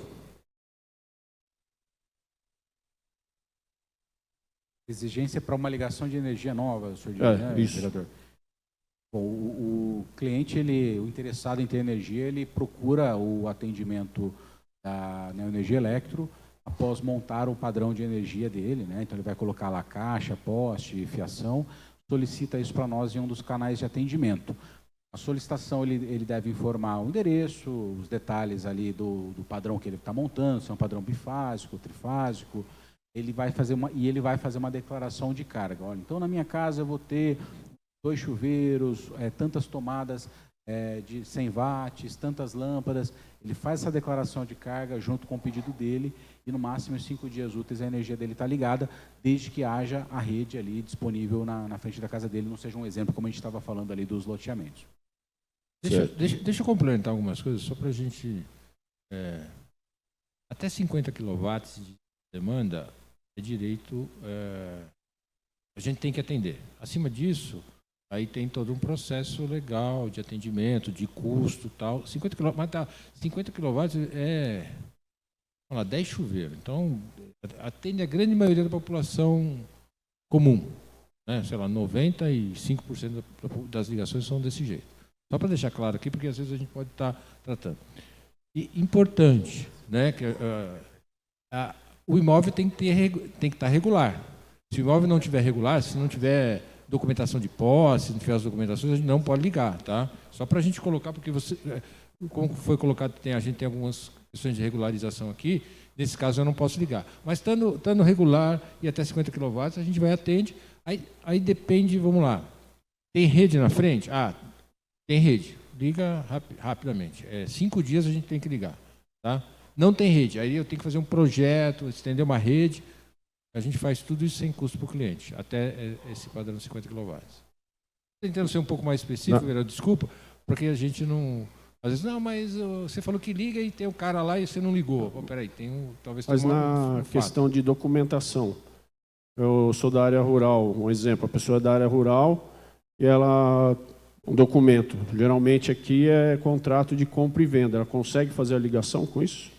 Exigência para uma ligação de energia nova, senhor né, isso. Vereador? Bom, o cliente, o interessado em ter energia, ele procura o atendimento da Neoenergia Electro após montar o padrão de energia dele, né? Então ele vai colocar lá caixa, poste, fiação, solicita isso para nós em um dos canais de atendimento. A solicitação, ele deve informar o endereço, os detalhes ali do padrão que ele está montando, se é um padrão bifásico, trifásico. Ele vai fazer uma declaração de carga. Olha, então na minha casa eu vou ter 2 chuveiros, tantas tomadas de 100 watts, tantas lâmpadas. Ele faz essa declaração de carga junto com o pedido dele e no máximo em 5 dias úteis a energia dele está ligada, desde que haja a rede ali disponível na frente da casa dele, não seja um exemplo como a gente estava falando ali dos loteamentos. Deixa eu complementar algumas coisas, só para a gente... até 50 kW de demanda é direito... a gente tem que atender. Acima disso, Aí tem todo um processo legal de atendimento, de custo e tal. 50 kW, mas 50 kW é, vamos lá, 10 chuveiros. Então, atende a grande maioria da população comum. Né? Sei lá, 95% das ligações são desse jeito. Só para deixar claro aqui, porque às vezes a gente pode estar tratando. E importante, né, que o imóvel tem que estar regular. Se o imóvel não estiver regular, se não tiver documentação de posse, se não tiver as documentações, a gente não pode ligar, tá? Só para a gente colocar, porque você, como foi colocado, a gente tem algumas questões de regularização aqui, nesse caso eu não posso ligar. Mas estando regular e até 50 kW, a gente vai atende, aí depende, vamos lá, tem rede na frente? Ah, tem rede, liga rapidamente. 5 dias a gente tem que ligar, tá? Não tem rede, aí eu tenho que fazer um projeto, estender uma rede. A gente faz tudo isso sem custo para o cliente, até esse padrão 50 kW. Tentando ser um pouco mais específico, vereador, desculpa, porque a gente não... Às vezes, não, mas você falou que liga e tem o cara lá e você não ligou. Pô, peraí, talvez tenha na questão de documentação, eu sou da área rural, um exemplo, a pessoa é da área rural e ela... Um documento, geralmente aqui é contrato de compra e venda, ela consegue fazer a ligação com isso?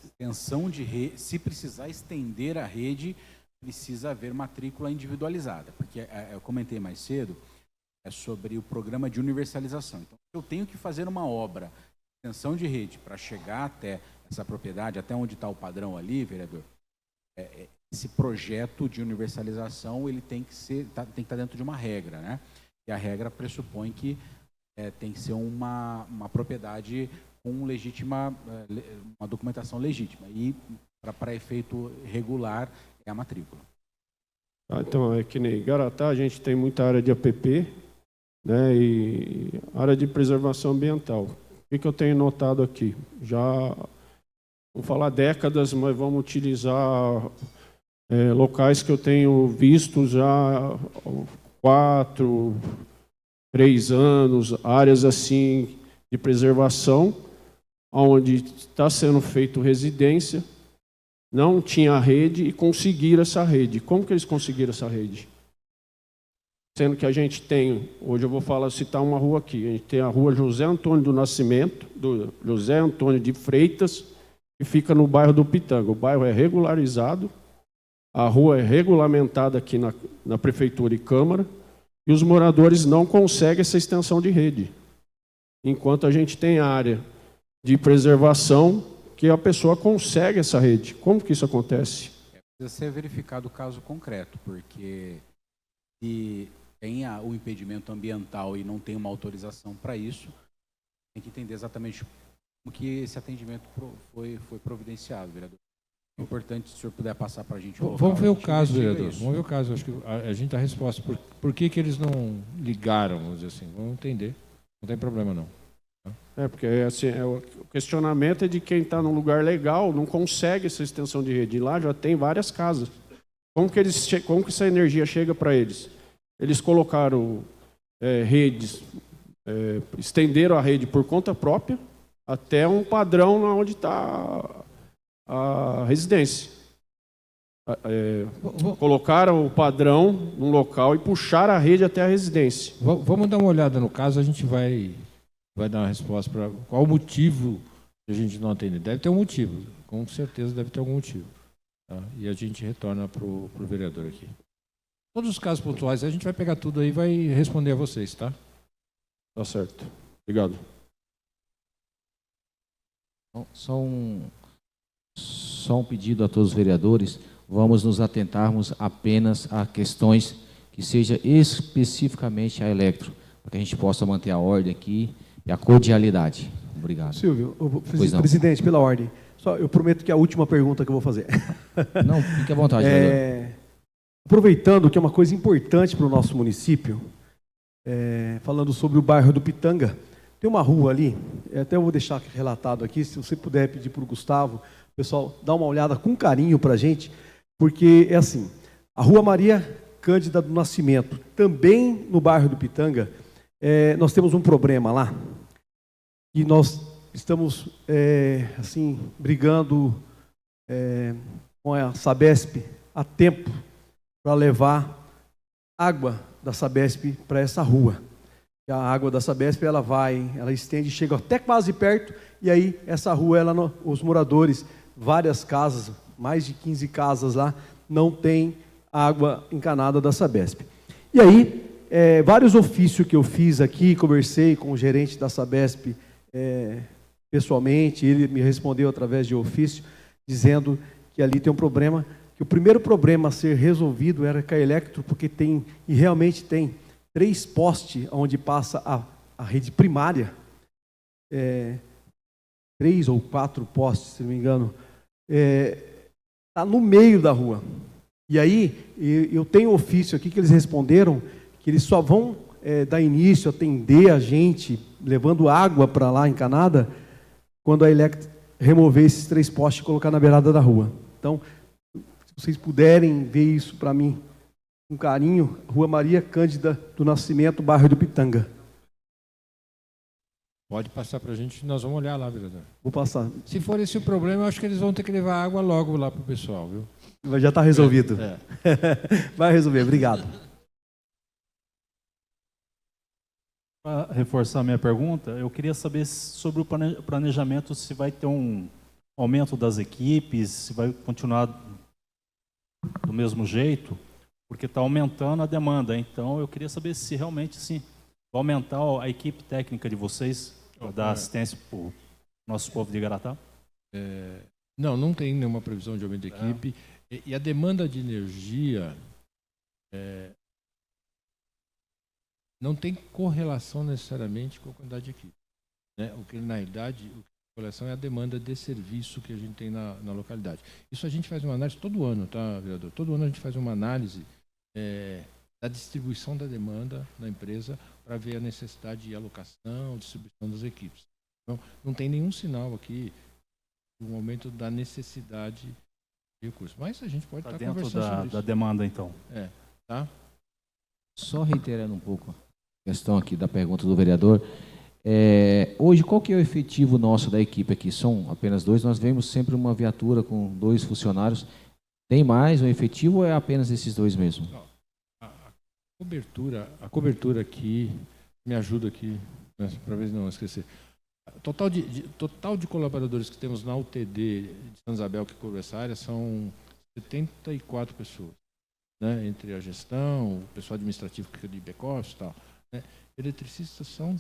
Extensão de rede, se precisar estender a rede, precisa haver matrícula individualizada, porque eu comentei mais cedo, é sobre o programa de universalização. Então, eu tenho que fazer uma obra, extensão de rede, para chegar até essa propriedade, até onde está o padrão ali, vereador, esse projeto de universalização ele tem que estar dentro de uma regra, né? E a regra pressupõe que tem que ser uma propriedade com uma documentação legítima. E, para efeito regular, é a matrícula. Então, é que nem Garatá, a gente tem muita área de APP, né, e área de preservação ambiental. O que eu tenho notado aqui? Já, vamos falar décadas, mas vamos utilizar locais que eu tenho visto já 4, 3 anos, áreas assim de preservação, onde está sendo feito residência, não tinha rede e conseguiram essa rede. Como que eles conseguiram essa rede? Sendo que a gente tem, hoje eu vou citar uma rua aqui, a gente tem a rua José Antônio do Nascimento, do José Antônio de Freitas, que fica no bairro do Pitanga. O bairro é regularizado, a rua é regulamentada aqui na Prefeitura e Câmara, e os moradores não conseguem essa extensão de rede. Enquanto a gente tem área de preservação que a pessoa consegue essa rede. Como que isso acontece? Precisa ser verificado o caso concreto, porque se tem o impedimento ambiental e não tem uma autorização para isso, tem que entender exatamente como que esse atendimento foi providenciado, vereador. É importante se o senhor puder passar para a gente o local. Vamos ver o caso, vereador. Vamos ver o caso. Acho que a gente dá a resposta. Por que eles não ligaram, vamos dizer assim? Vamos entender. Não tem problema, não. Porque assim, o questionamento é de quem está num lugar legal, não consegue essa extensão de rede. E lá já tem várias casas. Como que essa energia chega para eles? Eles colocaram redes, estenderam a rede por conta própria até um padrão onde está a residência. Colocaram o padrão num local e puxaram a rede até a residência. Vamos dar uma olhada no caso, a gente vai dar uma resposta para qual o motivo que a gente não atende. Deve ter um motivo, com certeza deve ter algum motivo. Tá? E a gente retorna para o vereador aqui. Todos os casos pontuais, a gente vai pegar tudo aí e vai responder a vocês, tá? Tá certo. Obrigado. Só um pedido a todos os vereadores, vamos nos atentarmos apenas a questões que seja especificamente a Electro, para que a gente possa manter a ordem aqui e a cordialidade. Obrigado. Silvio, presidente, pela ordem, eu prometo que é a última pergunta que eu vou fazer. Não, fique à vontade, vereador. Aproveitando que é uma coisa importante para o nosso município, falando sobre o bairro do Pitanga, tem uma rua ali, até eu vou deixar relatado aqui, se você puder pedir para o Gustavo, pessoal, dá uma olhada com carinho para a gente, porque é assim, a Rua Maria Cândida do Nascimento, também no bairro do Pitanga, nós temos um problema lá, e nós estamos, assim, brigando com a Sabesp há tempo para levar água da Sabesp para essa rua. A água da Sabesp, ela estende, chega até quase perto, e aí essa rua, os moradores, várias casas, mais de 15 casas lá, não tem água encanada da Sabesp. E aí, vários ofícios que eu fiz aqui, conversei com o gerente da Sabesp pessoalmente, ele me respondeu através de ofício, dizendo que ali tem um problema, que o primeiro problema a ser resolvido era com a Electro, porque tem, e realmente tem, 3 postes onde passa a rede primária, 3 ou 4 postes, se não me engano, está no meio da rua. E aí, eu tenho ofício aqui que eles responderam que eles só vão dar início, atender a gente, levando água para lá encanada, quando a Elect remover esses 3 postes e colocar na beirada da rua. Então, se vocês puderem ver isso para mim, com carinho, Rua Maria Cândida do Nascimento, bairro do Pitanga. Pode passar para a gente, nós vamos olhar lá, vereador. Vou passar. Se for esse o problema, eu acho que eles vão ter que levar água logo lá para o pessoal, viu? Mas já está resolvido. Vai resolver, obrigado. Para reforçar minha pergunta, eu queria saber sobre o planejamento, se vai ter um aumento das equipes, se vai continuar do mesmo jeito, porque está aumentando a demanda. Então, eu queria saber se realmente sim, vai aumentar a equipe técnica de vocês, para dar assistência para o nosso povo de Igaratá? Não tem nenhuma previsão de aumento de equipe. E a demanda de energia não tem correlação necessariamente com a quantidade de equipe. Né? O que, na realidade, a correlação é a demanda de serviço que a gente tem na localidade. Isso a gente faz uma análise todo ano, tá, vereador? Todo ano a gente faz uma análise da distribuição da demanda na empresa para ver a necessidade de alocação, distribuição das equipes. Então, não tem nenhum sinal aqui do aumento da necessidade de recursos. Mas a gente pode estar conversando sobre isso. Da demanda, então. Tá? Só reiterando um pouco a questão aqui da pergunta do vereador. Hoje, qual que é o efetivo nosso da equipe aqui? São apenas 2. Nós vemos sempre uma viatura com 2 funcionários. Tem mais um efetivo ou é apenas esses 2 mesmo? Não. A cobertura aqui, me ajuda aqui, né, para ver se não esquecer. Total de colaboradores que temos na UTD de Santa Isabel que cobre essa área são 74 pessoas, né, entre a gestão, o pessoal administrativo que é de back-office e tal. Né. Eletricistas são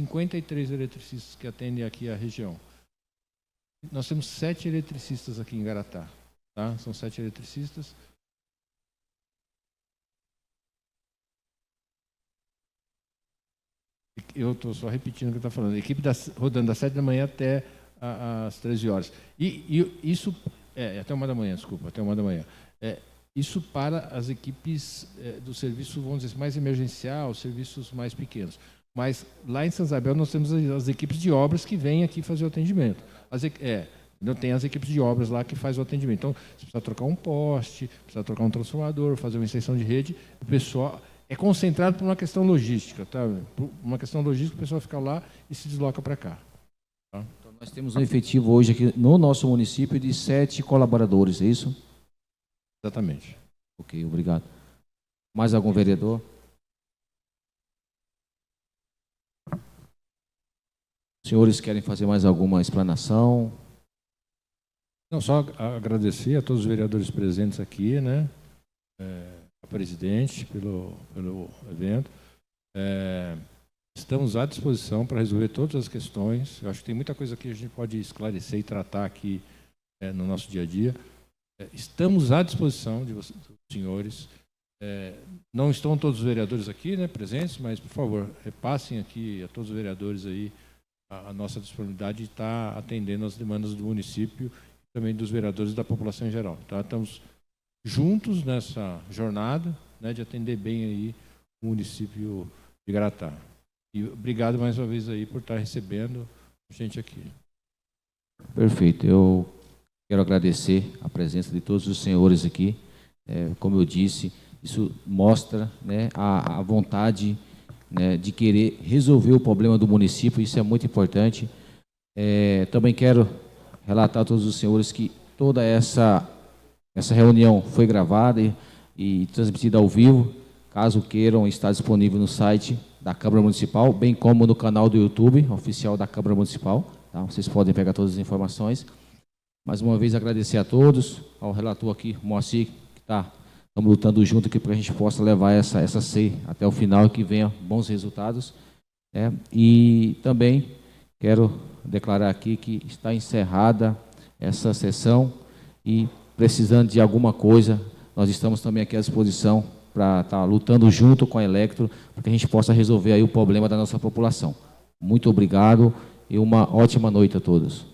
53 eletricistas que atendem aqui a região. Nós temos 7 eletricistas aqui em Igaratá. Tá? São 7 eletricistas. Eu estou só repetindo o que está falando. A equipe rodando das 7 da manhã até às 13 horas. E isso... até 1 da manhã, desculpa. Até 1 da manhã. Isso para as equipes do serviço, vamos dizer, mais emergencial, serviços mais pequenos. Mas lá em Santa Isabel nós temos as equipes de obras que vêm aqui fazer o atendimento. Não tem as equipes de obras lá que fazem o atendimento. Então, se precisa trocar um poste, precisa trocar um transformador, fazer uma extensão de rede, o pessoal é concentrado por uma questão logística. Tá? Por uma questão logística, o pessoal fica lá e se desloca para cá. Tá? Então, nós temos um efetivo hoje aqui no nosso município de 7 colaboradores, é isso? Exatamente. Ok, obrigado. Mais algum vereador? Os senhores querem fazer mais alguma explanação? Não, só agradecer a todos os vereadores presentes aqui, né? A presidente pelo evento. Estamos à disposição para resolver todas as questões. Eu acho que tem muita coisa que a gente pode esclarecer e tratar aqui no nosso dia a dia. Estamos à disposição de vocês, dos senhores. Não estão todos os vereadores aqui, né, presentes, mas, por favor, repassem aqui a todos os vereadores aí a nossa disponibilidade de estar atendendo as demandas do município e também dos vereadores e da população em geral. Tá? Estamos juntos nessa jornada, né, de atender bem aí o município de Igaratá. E obrigado mais uma vez aí por estar recebendo a gente aqui. Perfeito. Eu quero agradecer a presença de todos os senhores aqui. Como eu disse, isso mostra, né, a vontade, né, de querer resolver o problema do município. Isso é muito importante. Também quero relatar a todos os senhores que toda essa reunião foi gravada e transmitida ao vivo. Caso queiram, está disponível no site da Câmara Municipal, bem como no canal do YouTube oficial da Câmara Municipal. Tá? Vocês podem pegar todas as informações. Mais uma vez, agradecer a todos, ao relator aqui, Moacir, que estamos lutando junto aqui para que a gente possa levar essa CEI até o final e que venha bons resultados. E também quero declarar aqui que está encerrada essa sessão e, precisando de alguma coisa, nós estamos também aqui à disposição para estar lutando junto com a Electro, para que a gente possa resolver aí o problema da nossa população. Muito obrigado e uma ótima noite a todos.